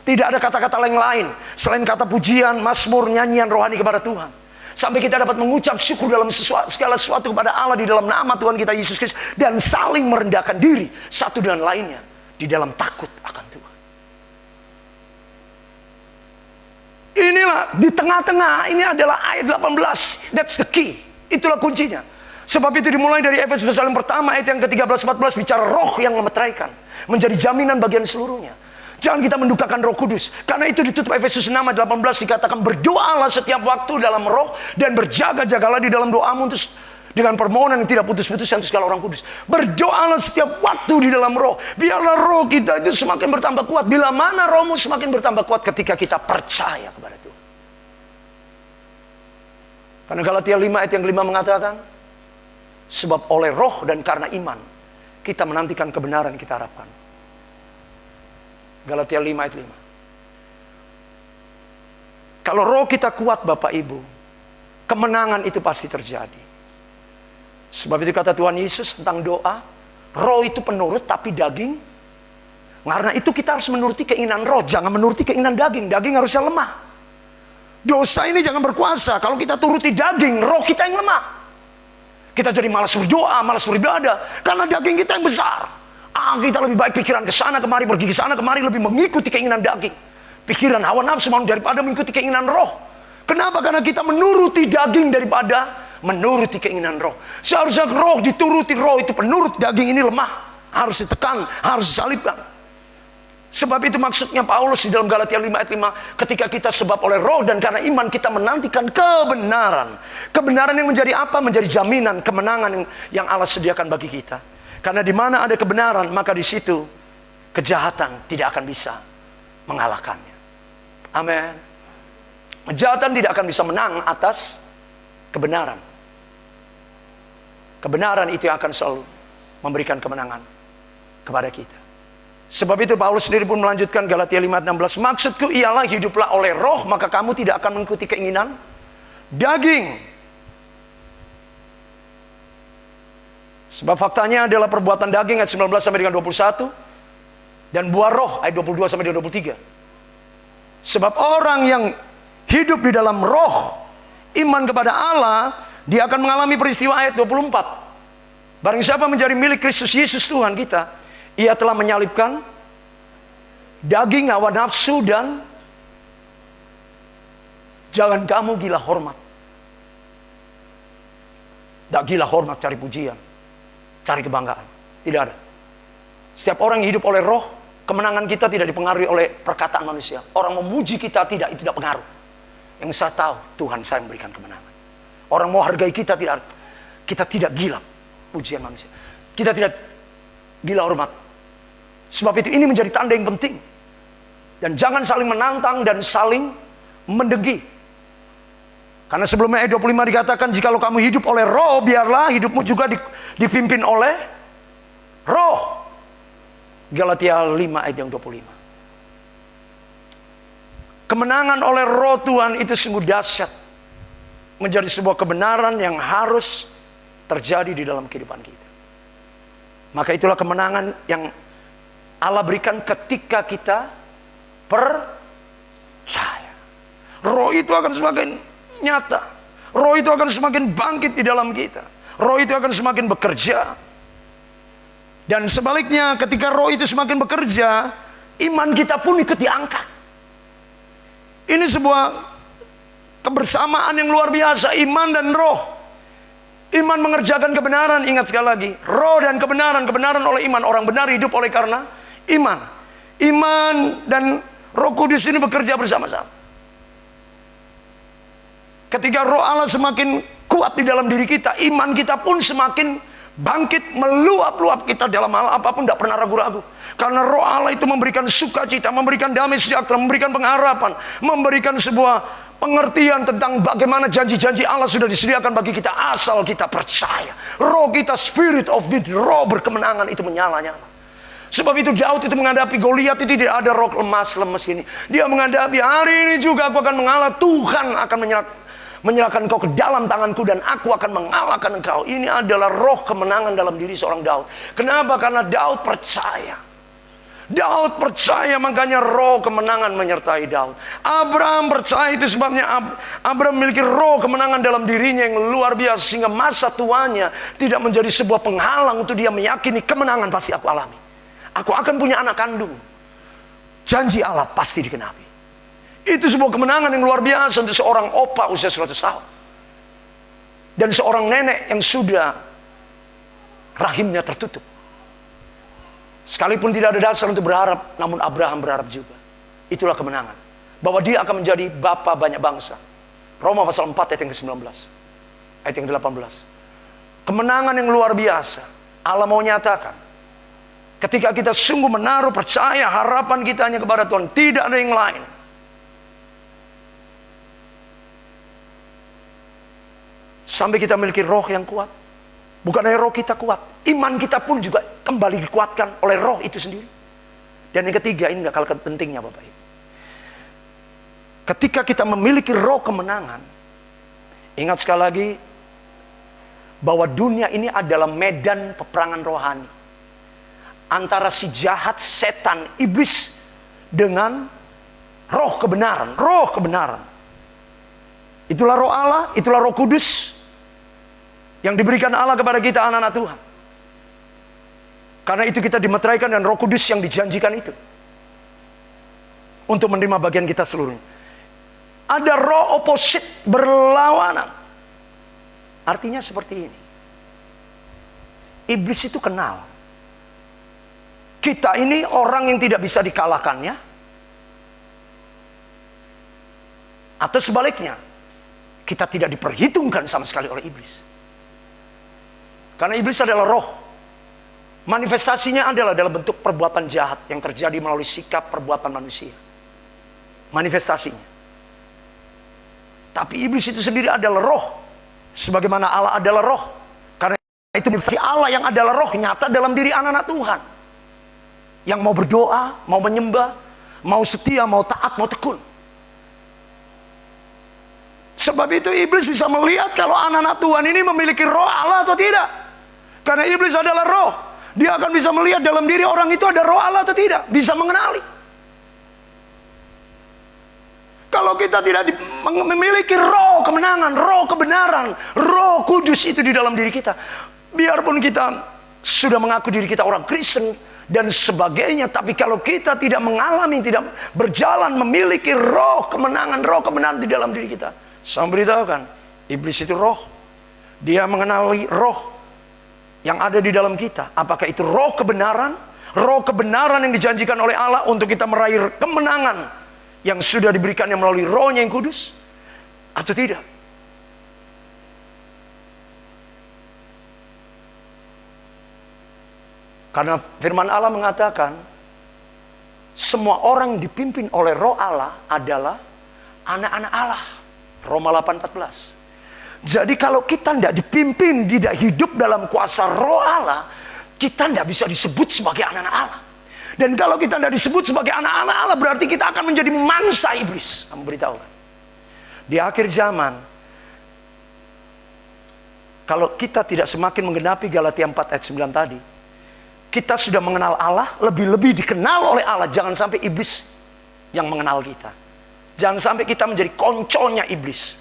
Tidak ada kata-kata lain selain kata pujian, mazmur, nyanyian rohani kepada Tuhan. Sampai kita dapat mengucap syukur dalam segala sesuatu kepada Allah di dalam nama Tuhan kita Yesus Kristus. Dan saling merendahkan diri satu dengan lainnya di dalam takut akan Tuhan. Inilah di tengah-tengah, ini adalah ayat 18. That's the key. Itulah kuncinya. Sebab itu dimulai dari Efesus pasal yang pertama ayat yang ke-13-14 bicara roh yang memeteraikan. Menjadi jaminan bagian seluruhnya. Jangan kita mendukakan Roh Kudus. Karena itu ditutup Efesus 6 ayat 18 dikatakan berdoalah setiap waktu dalam roh dan berjaga-jagalah di dalam doamu terus dengan permohonan yang tidak putus-putus untuk segala orang kudus. Berdoalah setiap waktu di dalam roh. Biarlah roh kita itu semakin bertambah kuat. Bila mana rohmu semakin bertambah kuat ketika kita percaya kepada Tuhan. Karena Galatia 5 ayat yang 5 mengatakan sebab oleh roh dan karena iman kita menantikan kebenaran yang kita harapkan. Galatia 5 ayat 5. Kalau roh kita kuat Bapak Ibu, kemenangan itu pasti terjadi. Sebab itu kata Tuhan Yesus tentang doa, roh itu penurut tapi daging. Karena itu kita harus menuruti keinginan roh, jangan menuruti keinginan daging. Daging harusnya lemah. Dosa ini jangan berkuasa. Kalau kita turuti daging, roh kita yang lemah. Kita jadi malas berdoa, malas beribadah karena daging kita yang besar. Kita lebih baik pikiran ke sana kemari, pergi ke sana kemari, lebih mengikuti keinginan daging. Pikiran hawa nafsu daripada mengikuti keinginan roh. Kenapa? Karena kita menuruti daging daripada menuruti keinginan roh. Seharusnya roh dituruti, roh itu penurut, daging ini lemah. Harus ditekan, harus disalibkan. Sebab itu maksudnya Paulus di dalam Galatia 5 ayat 5. Ketika kita sebab oleh roh dan karena iman kita menantikan kebenaran. Kebenaran yang menjadi apa? Menjadi jaminan kemenangan yang Allah sediakan bagi kita. Karena di mana ada kebenaran, maka di situ kejahatan tidak akan bisa mengalahkannya. Amin. Kejahatan tidak akan bisa menang atas kebenaran. Kebenaran itu yang akan selalu memberikan kemenangan kepada kita. Sebab itu Paulus sendiri pun melanjutkan Galatia 5:16. Maksudku ialah hiduplah oleh roh, maka kamu tidak akan mengikuti keinginan daging. Sebab faktanya adalah perbuatan daging ayat 19 sampai dengan 21 dan buah roh ayat 22 sampai dengan 23. Sebab orang yang hidup di dalam roh, iman kepada Allah, dia akan mengalami peristiwa ayat 24. Barang siapa menjadi milik Kristus Yesus Tuhan kita, ia telah menyalibkan daging, hawa nafsu dan jangan kamu gila hormat. Tak gila hormat cari pujian, cari kebanggaan. Tidak ada. Setiap orang yang hidup oleh roh, kemenangan kita tidak dipengaruhi oleh perkataan manusia. Orang memuji kita tidak, itu tidak pengaruh. Yang saya tahu, Tuhan saya memberikan kemenangan. Orang mau hargai kita tidak, kita tidak gila pujian manusia. Kita tidak gila hormat. Sebab itu ini menjadi tanda yang penting. Dan jangan saling menantang dan saling mendengki. Karena sebelumnya ayat 25 dikatakan, jikalau kamu hidup oleh roh, biarlah hidupmu juga dipimpin oleh roh. Galatia 5 ayat yang 25. Kemenangan oleh roh Tuhan itu sungguh dahsyat. Menjadi sebuah kebenaran yang harus terjadi di dalam kehidupan kita. Maka itulah kemenangan yang Allah berikan ketika kita percaya. Roh itu akan semakin nyata. Roh itu akan semakin bangkit di dalam kita. Roh itu akan semakin bekerja. Dan sebaliknya, ketika roh itu semakin bekerja, iman kita pun ikut diangkat. Ini sebuah kebersamaan yang luar biasa, iman dan roh. Iman mengerjakan kebenaran, ingat sekali lagi. Roh dan kebenaran, kebenaran oleh iman. Orang benar hidup oleh karena iman. Iman dan Roh Kudus ini bekerja bersama-sama. Ketika roh Allah semakin kuat di dalam diri kita, iman kita pun semakin bangkit, meluap-luap kita dalam hal apapun, tidak pernah ragu-ragu. Karena roh Allah itu memberikan sukacita, memberikan damai sejahtera, memberikan pengharapan, memberikan sebuah pengertian tentang bagaimana janji-janji Allah sudah disediakan bagi kita asal kita percaya. Roh kita, spirit of the roh berkemenangan itu menyala-nyala. Sebab itu Daud itu menghadapi Goliat itu tidak ada roh lemas ini. Dia menghadapi, hari ini juga aku akan mengalah, Tuhan akan menyerahkan engkau ke dalam tanganku dan aku akan mengalahkan engkau. Ini adalah roh kemenangan dalam diri seorang Daud. Kenapa? Karena Daud percaya. Daud percaya, makanya roh kemenangan menyertai Daud. Abraham percaya, itu sebabnya Abraham memiliki roh kemenangan dalam dirinya yang luar biasa. Sehingga masa tuanya tidak menjadi sebuah penghalang untuk dia meyakini kemenangan pasti aku alami. Aku akan punya anak kandung. Janji Allah pasti dikenapi. Itu sebuah kemenangan yang luar biasa untuk seorang opa usia 100 tahun. Dan seorang nenek yang sudah rahimnya tertutup. Sekalipun tidak ada dasar untuk berharap, namun Abraham berharap juga. Itulah kemenangan. Bahwa dia akan menjadi bapa banyak bangsa. Roma pasal 4 ayat yang ke-19. Ayat yang ke-18. Kemenangan yang luar biasa. Allah mau nyatakan. Ketika kita sungguh menaruh percaya, harapan kita hanya kepada Tuhan. Tidak ada yang lain. Sampai kita memiliki roh yang kuat. Bukan hanya roh kita kuat, iman kita pun juga kembali dikuatkan oleh roh itu sendiri. Dan yang ketiga, ini gak kalah pentingnya Bapak Ibu. Ketika kita memiliki roh kemenangan, ingat sekali lagi, bahwa dunia ini adalah medan peperangan rohani. Antara si jahat, setan, iblis, dengan roh kebenaran. Roh kebenaran. Itulah roh Allah, itulah roh kudus. Yang diberikan Allah kepada kita anak-anak Tuhan. Karena itu kita dimeteraikan dan roh kudus yang dijanjikan itu. Untuk menerima bagian kita seluruhnya. Ada roh oposit berlawanan. Artinya seperti ini. Iblis itu kenal. Kita ini orang yang tidak bisa dikalahkannya. Atau sebaliknya. Kita tidak diperhitungkan sama sekali oleh iblis. Karena iblis adalah roh. Manifestasinya adalah dalam bentuk perbuatan jahat yang terjadi melalui sikap perbuatan manusia. Manifestasinya. Tapi iblis itu sendiri adalah roh. Sebagaimana Allah adalah roh. Karena itu manifestasi Allah yang adalah roh nyata dalam diri anak-anak Tuhan. Yang mau berdoa, mau menyembah, mau setia, mau taat, mau tekun. Sebab itu iblis bisa melihat kalau anak-anak Tuhan ini memiliki roh Allah atau tidak. Karena iblis adalah roh. Dia akan bisa melihat dalam diri orang itu ada roh Allah atau tidak. Bisa mengenali. Kalau kita tidak memiliki roh kemenangan, roh kebenaran, roh kudus itu di dalam diri kita. Biarpun kita sudah mengaku diri kita orang Kristen dan sebagainya. Tapi kalau kita tidak mengalami, tidak berjalan memiliki roh kemenangan di dalam diri kita. Saya beritahukan, iblis itu roh. Dia mengenali roh yang ada di dalam kita. Apakah itu roh kebenaran? Roh kebenaran yang dijanjikan oleh Allah untuk kita meraih kemenangan yang sudah diberikannya melalui rohnya yang kudus? Atau tidak? Karena firman Allah mengatakan semua orang dipimpin oleh roh Allah adalah anak-anak Allah. Roma 8:14. Jadi kalau kita tidak dipimpin, tidak hidup dalam kuasa roh Allah, kita tidak bisa disebut sebagai anak-anak Allah. Dan kalau kita tidak disebut sebagai anak-anak Allah, berarti kita akan menjadi mangsa iblis. Kamu beritahu kan? Di akhir zaman, Kalau kita tidak semakin menggenapi Galatia 4 ayat 9 tadi, kita sudah mengenal Allah, lebih-lebih dikenal oleh Allah. Jangan sampai iblis yang mengenal kita. Jangan sampai kita menjadi konconya iblis,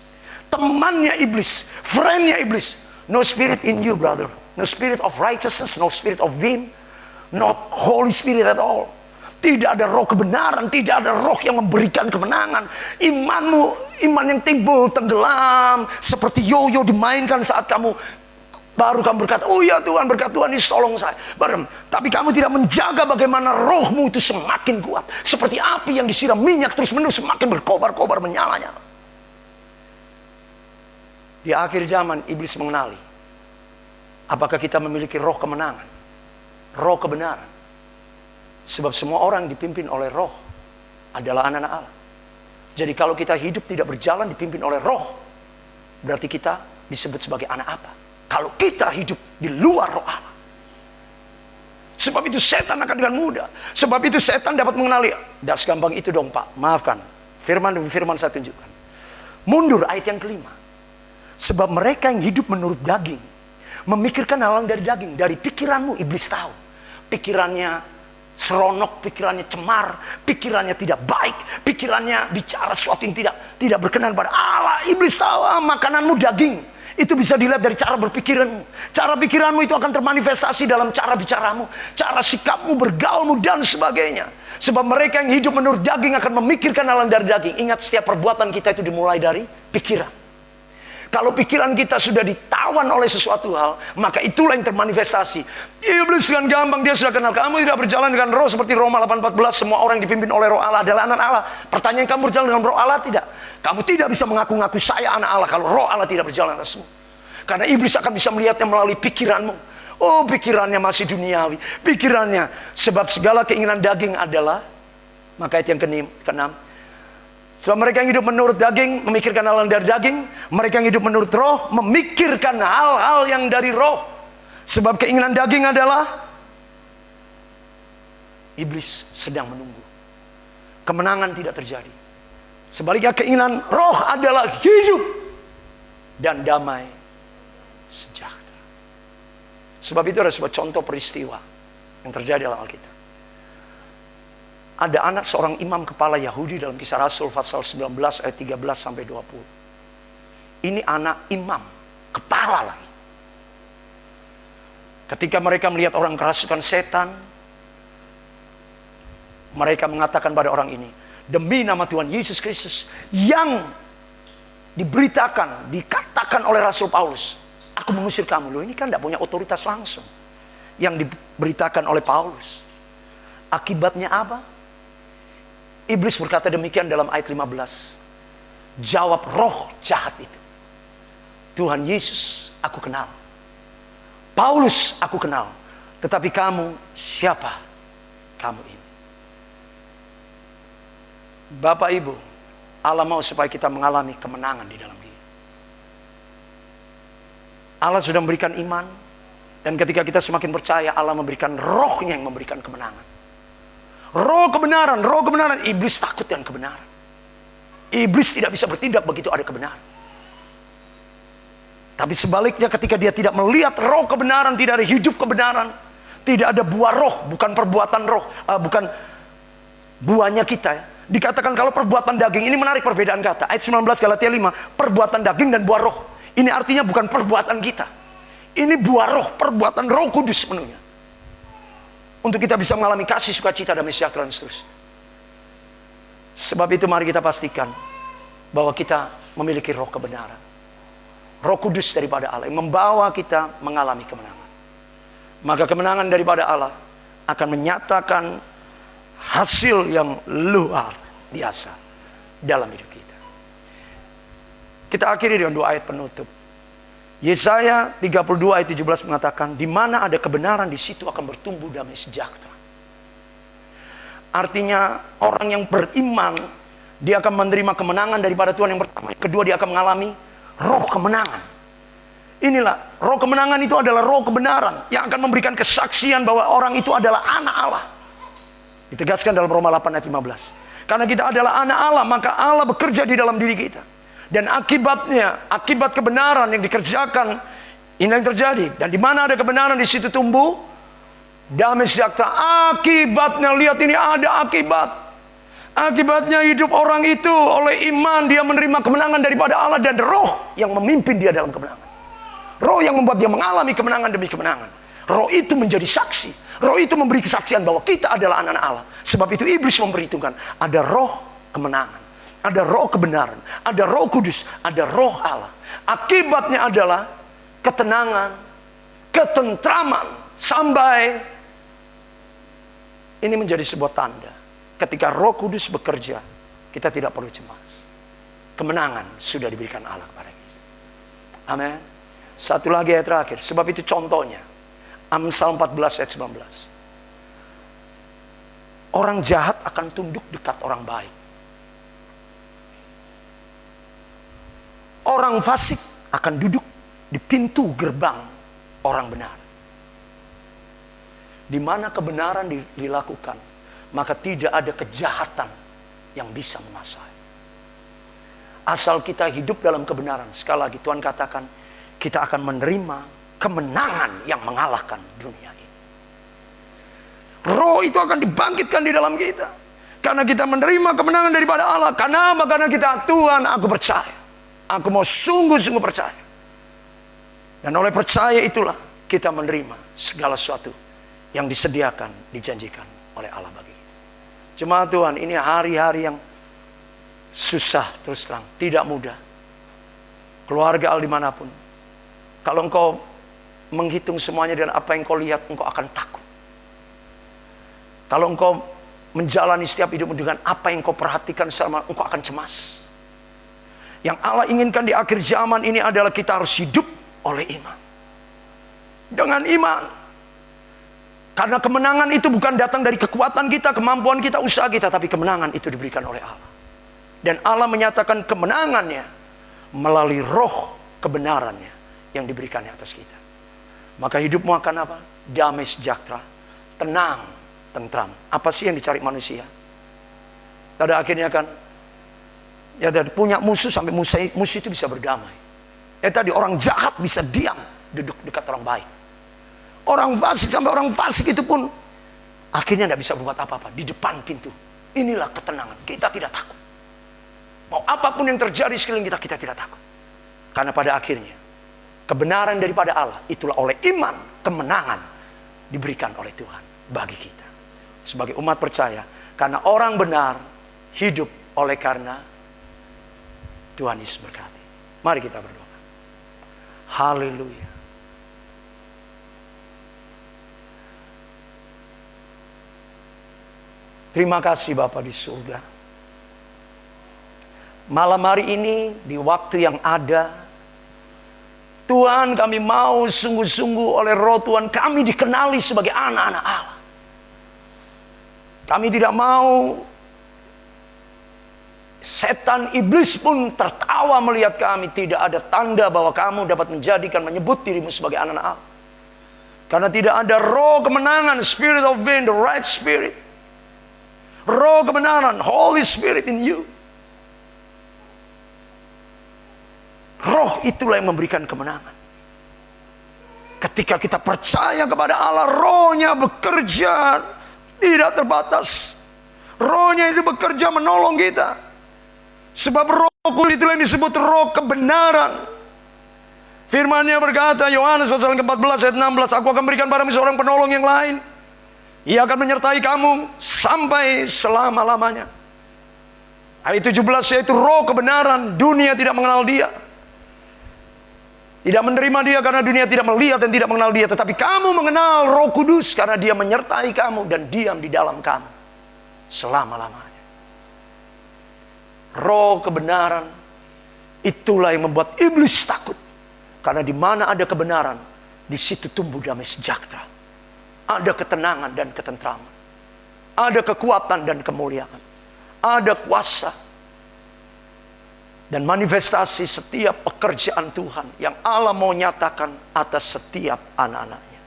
temannya iblis, friendnya iblis. No spirit in you, brother. No spirit of righteousness, no spirit of wind, not Holy Spirit at all. Tidak ada roh kebenaran, tidak ada roh yang memberikan kemenangan. Iman yang timbul tenggelam seperti yoyo dimainkan saat kamu baru kamu berkata, oh ya Tuhan, berkat Tuhan Yesus tolong saya. Tapi kamu tidak menjaga bagaimana rohmu itu semakin kuat. Seperti api yang disiram minyak terus menerus semakin berkobar-kobar menyala-nyala. Di akhir zaman iblis mengenali apakah kita memiliki roh kemenangan, roh kebenaran. Sebab semua orang dipimpin oleh roh adalah anak-anak Allah. Jadi kalau kita hidup tidak berjalan dipimpin oleh roh, berarti kita disebut sebagai anak apa? Kalau kita hidup di luar roh Allah. Sebab itu setan akan dengan mudah. Sebab itu setan dapat mengenali. Tidak segampang itu dong Pak, maafkan. Firman demi firman saya tunjukkan. Mundur ayat yang kelima. Sebab mereka yang hidup menurut daging, memikirkan hal yang dari daging. Dari pikiranmu iblis tahu. Pikirannya seronok, pikirannya cemar, pikirannya tidak baik, pikirannya bicara sesuatu yang tidak berkenan pada Allah. Iblis tahu makananmu daging. Itu bisa dilihat dari cara berpikiranmu. Cara pikiranmu itu akan termanifestasi dalam cara bicaramu, cara sikapmu, bergaulmu, dan sebagainya. Sebab mereka yang hidup menurut daging akan memikirkan hal yang dari daging. Ingat, setiap perbuatan kita itu dimulai dari pikiran. Kalau pikiran kita sudah ditawan oleh sesuatu hal, maka itulah yang termanifestasi. Iblis dengan gampang dia sudah kenal. Kamu tidak berjalan dengan roh seperti Roma 8:14. Semua orang yang dipimpin oleh roh Allah adalah anak Allah. Pertanyaan, kamu berjalan dengan roh Allah tidak? Kamu tidak bisa mengaku-ngaku saya anak Allah kalau roh Allah tidak berjalan atasmu. Karena iblis akan bisa melihatnya melalui pikiranmu. Oh, pikirannya masih duniawi. Pikirannya, sebab segala keinginan daging adalah, maka ayat yang keenam. Sebab mereka yang hidup menurut daging, memikirkan hal yang dari daging. Mereka yang hidup menurut roh, memikirkan hal-hal yang dari roh. Sebab keinginan daging adalah, iblis sedang menunggu. Kemenangan tidak terjadi. Sebaliknya keinginan roh adalah hidup dan damai sejahtera. Sebab itu ada sebuah contoh peristiwa yang terjadi dalam Alkitab. Ada anak seorang imam kepala Yahudi dalam Kisah Rasul pasal 19 ayat 13 sampai 20. Ini anak imam kepala lagi. Ketika mereka melihat orang kerasukan setan, mereka mengatakan pada orang ini, demi nama Tuhan Yesus Kristus yang dikatakan oleh Rasul Paulus, aku mengusir kamu. Loh, ini kan tidak punya otoritas langsung yang diberitakan oleh Paulus. Akibatnya apa? Iblis berkata demikian dalam ayat 15. Jawab roh jahat itu, Tuhan Yesus aku kenal, Paulus aku kenal, tetapi kamu siapa kamu ini? Bapak Ibu, Allah mau supaya kita mengalami kemenangan di dalam Dia. Allah sudah memberikan iman, dan ketika kita semakin percaya, Allah memberikan rohnya yang memberikan kemenangan. Roh kebenaran, iblis takut dengan kebenaran. Iblis tidak bisa bertindak begitu ada kebenaran. Tapi sebaliknya ketika dia tidak melihat roh kebenaran, tidak ada hidup kebenaran, tidak ada buah roh, bukan perbuatan roh, bukan buahnya kita ya. Dikatakan kalau perbuatan daging, ini menarik perbedaan kata. Ayat 19 Galatia 5, perbuatan daging dan buah roh. Ini artinya bukan perbuatan kita. Ini buah roh, perbuatan Roh Kudus sepenuhnya. Untuk kita bisa mengalami kasih, sukacita, damai sejahtera dan seterusnya. Sebab itu mari kita pastikan bahwa kita memiliki roh kebenaran. Roh Kudus daripada Allah yang membawa kita mengalami kemenangan. Maka kemenangan daripada Allah akan menyatakan hasil yang luar biasa dalam hidup kita. Kita akhiri dengan dua ayat penutup. Yesaya 32 ayat 17 mengatakan, di mana ada kebenaran di situ akan bertumbuh damai sejahtera. Artinya orang yang beriman, dia akan menerima kemenangan daripada Tuhan yang pertama. Yang kedua, dia akan mengalami roh kemenangan. Inilah roh kemenangan, itu adalah roh kebenaran yang akan memberikan kesaksian bahwa orang itu adalah anak Allah. Ditegaskan dalam Roma 8 ayat 15. Karena kita adalah anak Allah, maka Allah bekerja di dalam diri kita. Dan akibatnya, akibat kebenaran yang dikerjakan Ini yang terjadi. Dan di mana ada kebenaran, di situ tumbuh damai sejahtera. Akibatnya, lihat ini ada akibat. Akibatnya hidup orang itu oleh iman, dia menerima kemenangan daripada Allah, dan roh yang memimpin dia dalam kemenangan. Roh yang membuat dia mengalami kemenangan demi kemenangan. Roh itu menjadi saksi. Roh itu memberi kesaksian bahwa kita adalah anak-anak Allah. Sebab itu iblis memperhitungkan ada roh kemenangan, ada roh kebenaran, ada roh kudus, ada roh Allah. Akibatnya adalah ketenangan, ketentraman, sampai ini menjadi sebuah tanda. Ketika Roh Kudus bekerja, kita tidak perlu cemas. Kemenangan sudah diberikan Allah kepada kita. Amin. Satu lagi ayat terakhir. Sebab itu contohnya, Amsal 14 ayat 19. Orang jahat akan tunduk dekat orang baik. Orang fasik akan duduk di pintu gerbang orang benar. Di mana kebenaran dilakukan, maka tidak ada kejahatan yang bisa menguasai. Asal kita hidup dalam kebenaran. Sekali lagi Tuhan katakan, kita akan menerima kemenangan yang mengalahkan dunia ini. Roh itu akan dibangkitkan di dalam kita. Karena kita menerima kemenangan daripada Allah. Karena apa? Karena kita, Tuhan, aku percaya. Aku mau sungguh-sungguh percaya. Dan oleh percaya itulah kita menerima segala sesuatu yang disediakan, dijanjikan oleh Allah bagi kita. Jemaat Tuhan, ini hari-hari yang susah, terus terang, tidak mudah. Keluarga Allah dimanapun, kalau engkau menghitung semuanya dan apa yang kau lihat, engkau akan takut. Kalau engkau menjalani setiap hidupmu dengan apa yang kau perhatikan selama, engkau akan cemas. Yang Allah inginkan di akhir zaman ini adalah kita harus hidup oleh iman. Dengan iman. Karena kemenangan itu bukan datang dari kekuatan kita, kemampuan kita, usaha kita, tapi kemenangan itu diberikan oleh Allah. Dan Allah menyatakan kemenangannya melalui roh kebenarannya yang diberikan di atas kita. Maka hidupmu akan apa? Damai sejahtera, tenang, tentram. Apa sih yang dicari manusia? Pada akhirnya kan, ya dari punya musuh sampai musuh itu bisa berdamai. Tadi orang jahat bisa diam, duduk dekat orang baik. Orang fasik sampai orang fasik itu pun akhirnya tidak bisa berbuat apa-apa di depan pintu. Inilah ketenangan. Kita tidak takut. Mau apapun yang terjadi sekeliling kita, kita tidak takut. Karena pada akhirnya kebenaran daripada Allah itulah oleh iman kemenangan diberikan oleh Tuhan bagi kita. Sebagai umat percaya, karena orang benar hidup oleh karena Tuhan Yesus berkati. Mari kita berdoa. Haleluya. Terima kasih Bapa di surga. Malam hari ini, di waktu yang ada, Tuhan, kami mau sungguh-sungguh oleh roh Tuhan, kami dikenali sebagai anak-anak Allah. Kami tidak mau setan iblis pun tertawa melihat kami. Tidak ada tanda bahwa kamu dapat menjadikan, menyebut dirimu sebagai anak-anak Allah. Karena tidak ada roh kemenangan, spirit of being, the right spirit. Roh kebenaran, Holy Spirit in you. Roh itulah yang memberikan kemenangan. Ketika kita percaya kepada Allah, rohnya bekerja tidak terbatas. Rohnya itu bekerja menolong kita. Sebab roh kudus itulah yang disebut roh kebenaran. Firman-Nya berkata, Yohanes pasal ke-14 ayat 16, aku akan berikan padamu seorang penolong yang lain. Ia akan menyertai kamu sampai selama-lamanya. Ayat 17 yaitu roh kebenaran. Dunia tidak mengenal dia, tidak menerima dia karena dunia tidak melihat dan tidak mengenal dia. Tetapi kamu mengenal Roh Kudus karena dia menyertai kamu dan diam di dalam kamu selama-lamanya. Roh kebenaran itulah yang membuat iblis takut. Karena di mana ada kebenaran, di situ tumbuh damai sejahtera. Ada ketenangan dan ketentraman. Ada kekuatan dan kemuliaan. Ada kuasa. Dan manifestasi setiap pekerjaan Tuhan yang Allah mau nyatakan atas setiap anak-anaknya.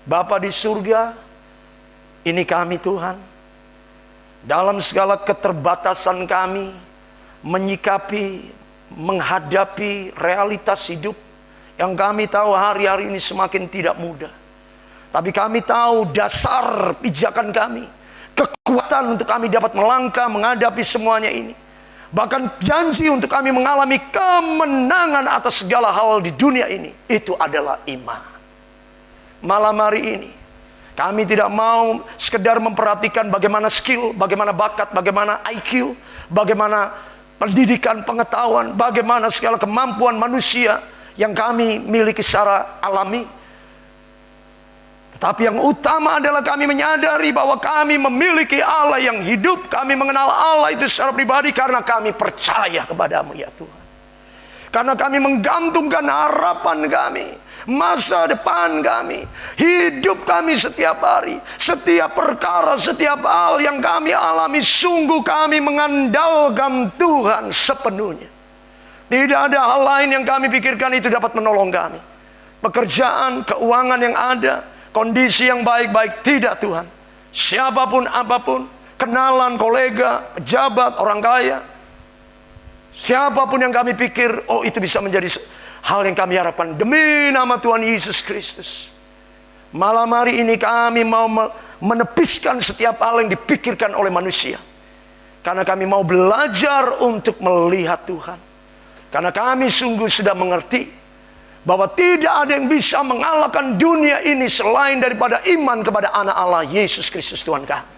Bapa di surga, ini kami Tuhan. Dalam segala keterbatasan kami, menyikapi, menghadapi realitas hidup Yang kami tahu hari-hari ini semakin tidak mudah. Tapi kami tahu dasar pijakan kami, kekuatan untuk kami dapat melangkah menghadapi semuanya ini. Bahkan janji untuk kami mengalami kemenangan atas segala hal di dunia ini, itu adalah iman. Malam hari ini kami tidak mau sekedar memperhatikan bagaimana skill, bagaimana bakat, bagaimana IQ, bagaimana pendidikan, pengetahuan, bagaimana segala kemampuan manusia yang kami miliki secara alami. Tetapi yang utama adalah kami menyadari bahwa kami memiliki Allah yang hidup. Kami mengenal Allah itu secara pribadi karena kami percaya kepadamu ya Tuhan. Karena kami menggantungkan harapan kami, masa depan kami, hidup kami setiap hari, setiap perkara, setiap hal yang kami alami, sungguh kami mengandalkan Tuhan sepenuhnya. Tidak ada hal lain yang kami pikirkan itu dapat menolong kami. Pekerjaan, keuangan yang ada, kondisi yang baik-baik, tidak Tuhan. Siapapun apapun, kenalan, kolega, pejabat, orang kaya, siapapun yang kami pikir, oh itu bisa menjadi hal yang kami harapkan. Demi nama Tuhan Yesus Kristus, malam hari ini kami mau menepiskan setiap hal yang dipikirkan oleh manusia. Karena kami mau belajar untuk melihat Tuhan. Karena kami sungguh sudah mengerti bahwa tidak ada yang bisa mengalahkan dunia ini selain daripada iman kepada anak Allah Yesus Kristus Tuhan kami.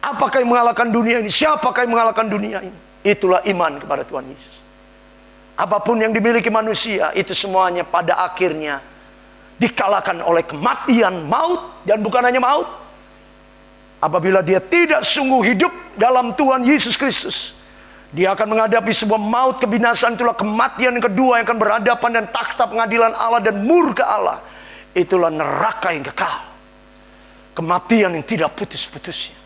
Apakah yang mengalahkan dunia ini? Siapakah yang mengalahkan dunia ini? Itulah iman kepada Tuhan Yesus. Apapun yang dimiliki manusia, itu semuanya pada akhirnya dikalahkan oleh kematian, maut. Dan bukan hanya maut, apabila dia tidak sungguh hidup dalam Tuhan Yesus Kristus, dia akan menghadapi sebuah maut, kebinasaan. Itulah kematian yang kedua yang akan berhadapan dan takhta pengadilan Allah dan murka Allah. Itulah neraka yang kekal, kematian yang tidak putus-putusnya.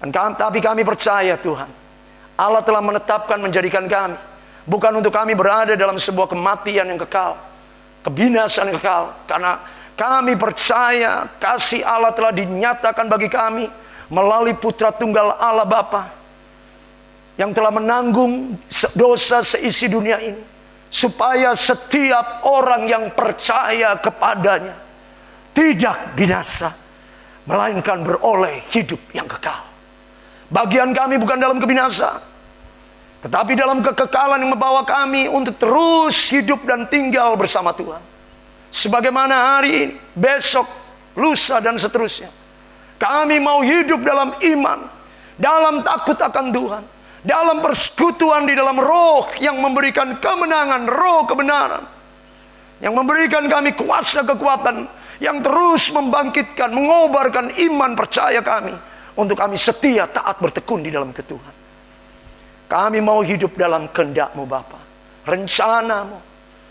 Tapi kami percaya Tuhan, Allah telah menetapkan menjadikan kami, bukan untuk kami berada dalam sebuah kematian yang kekal, kebinasaan yang kekal. Karena kami percaya kasih Allah telah dinyatakan bagi kami melalui Putra Tunggal Allah Bapa, yang telah menanggung dosa seisi dunia ini, supaya setiap orang yang percaya kepadanya tidak binasa, melainkan beroleh hidup yang kekal. Bagian kami bukan dalam kebinasaan, tetapi dalam kekekalan yang membawa kami untuk terus hidup dan tinggal bersama Tuhan. Sebagaimana hari ini, besok, lusa dan seterusnya, kami mau hidup dalam iman, dalam takut akan Tuhan, dalam persekutuan di dalam roh yang memberikan kemenangan, roh kebenaran, yang memberikan kami kuasa kekuatan, yang terus membangkitkan, mengobarkan iman percaya kami, untuk kami setia taat bertekun di dalam ketuhanan. Kami mau hidup dalam kehendak-Mu Bapa, rencana-Mu.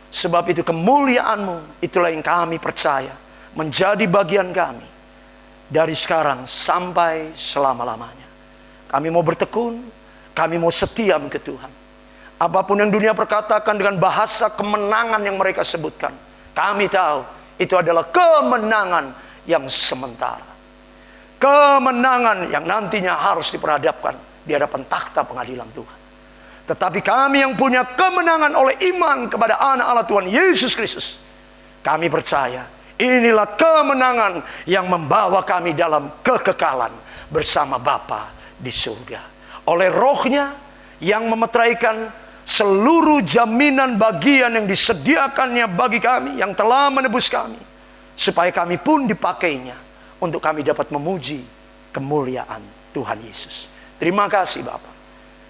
Sebab itu kemuliaan-Mu, itulah yang kami percaya menjadi bagian kami dari sekarang sampai selama-lamanya. Kami mau bertekun, kami mau setia ke Tuhan. Apapun yang dunia perkatakan dengan bahasa kemenangan yang mereka sebutkan, kami tahu itu adalah kemenangan yang sementara. Kemenangan yang nantinya harus diperhadapkan di hadapan takhta pengadilan Tuhan. Tetapi kami yang punya kemenangan oleh iman kepada anak Allah Tuhan Yesus Kristus, kami percaya inilah kemenangan yang membawa kami dalam kekekalan bersama Bapa di surga. Oleh rohnya yang memeteraikan seluruh jaminan bagian yang disediakannya bagi kami, yang telah menebus kami, supaya kami pun dipakainya untuk kami dapat memuji kemuliaan Tuhan Yesus. Terima kasih Bapa.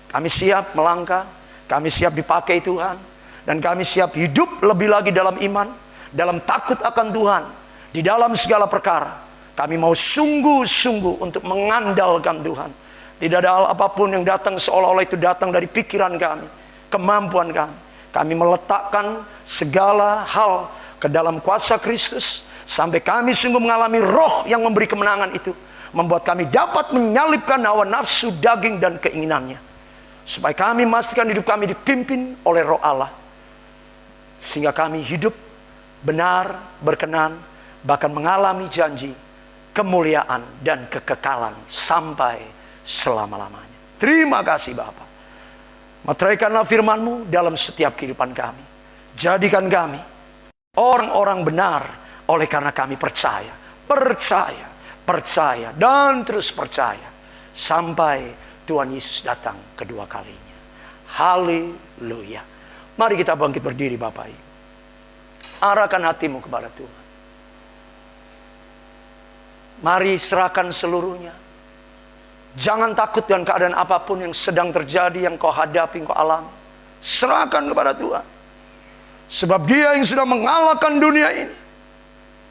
Kami siap melangkah, kami siap dipakai Tuhan, dan kami siap hidup lebih lagi dalam iman, dalam takut akan Tuhan, di dalam segala perkara. Kami mau sungguh-sungguh untuk mengandalkan Tuhan. Tidak ada hal apapun yang datang seolah-olah itu datang dari pikiran kami, kemampuan kami. Kami meletakkan segala hal ke dalam kuasa Kristus, sampai kami sungguh mengalami roh yang memberi kemenangan itu, membuat kami dapat menyalibkan hawa nafsu daging dan keinginannya, supaya kami memastikan hidup kami dipimpin oleh roh Allah, sehingga kami hidup benar, berkenan, bahkan mengalami janji kemuliaan dan kekekalan sampai selama-lamanya. Terima kasih Bapa. Meteraikanlah firman-Mu dalam setiap kehidupan kami. Jadikan kami orang-orang benar oleh karena kami percaya, percaya, dan terus percaya sampai Tuhan Yesus datang kedua kalinya. Haleluya. Mari kita bangkit berdiri Bapak Ibu. Arahkan hatimu kepada Tuhan. Mari serahkan seluruhnya. Jangan takut dengan keadaan apapun yang sedang terjadi, yang kau hadapi, yang kau alami. Serahkan kepada Tuhan. Sebab Dia yang sudah mengalahkan dunia ini,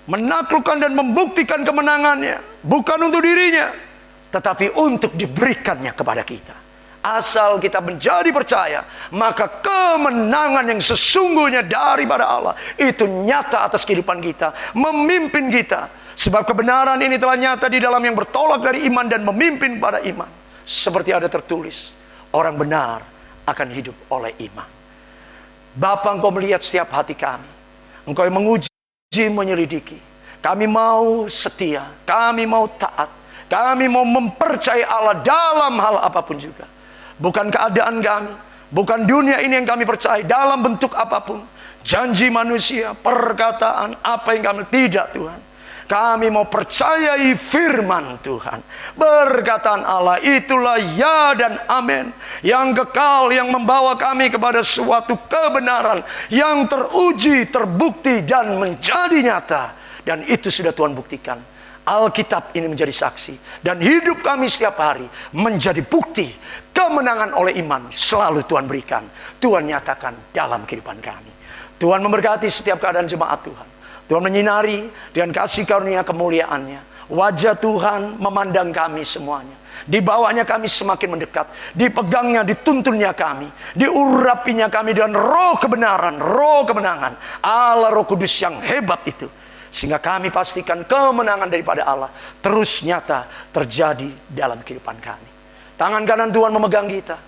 menaklukkan dan membuktikan kemenangannya, bukan untuk dirinya, tetapi untuk diberikannya kepada kita. Asal kita menjadi percaya, maka kemenangan yang sesungguhnya daripada Allah itu nyata atas kehidupan kita, memimpin kita. Sebab kebenaran ini telah nyata di dalam yang bertolak dari iman dan memimpin pada iman. Seperti ada tertulis, orang benar akan hidup oleh iman. Bapa, Engkau melihat setiap hati kami. Engkau yang menguji, menyelidiki. Kami mau setia, kami mau taat, kami mau mempercayai Allah dalam hal apapun juga. Bukan keadaan kami, bukan dunia ini yang kami percaya dalam bentuk apapun. Janji manusia, perkataan, apa yang kami tidak, Tuhan. Kami mau percayai firman Tuhan. Perkataan Allah itulah ya dan amin. Yang kekal, yang membawa kami kepada suatu kebenaran yang teruji, terbukti, dan menjadi nyata. Dan itu sudah Tuhan buktikan. Alkitab ini menjadi saksi. Dan hidup kami setiap hari menjadi bukti. Kemenangan oleh iman selalu Tuhan berikan. Tuhan nyatakan dalam kehidupan kami. Tuhan memberkati setiap keadaan jemaat Tuhan. Tuhan menyinari dengan kasih karunia kemuliaannya. Wajah Tuhan memandang kami semuanya. Dibawanya kami semakin mendekat. Dipegangnya, dituntunnya kami. Diurapinya kami dengan roh kebenaran, roh kemenangan. Allah Roh Kudus yang hebat itu. Sehingga kami pastikan kemenangan daripada Allah terus nyata terjadi dalam kehidupan kami. Tangan kanan Tuhan memegang kita.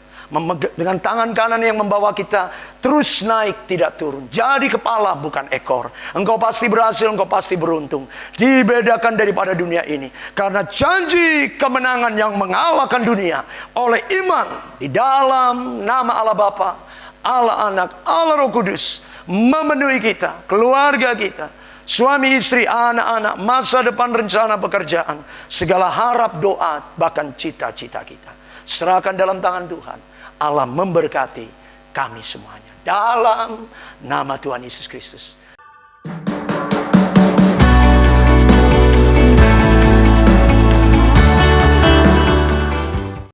Dengan tangan kanan yang membawa kita terus naik, tidak turun. Jadi kepala bukan ekor. Engkau pasti berhasil, engkau pasti beruntung. Dibedakan daripada dunia ini. Karena janji kemenangan yang mengalahkan dunia oleh iman di dalam nama Allah Bapa, Allah Anak, Allah Roh Kudus memenuhi kita, keluarga kita, suami istri, anak-anak, masa depan, rencana pekerjaan, segala harap, doa, bahkan cita-cita kita. Serahkan dalam tangan Tuhan. Allah memberkati kami semuanya. Dalam nama Tuhan Yesus Kristus.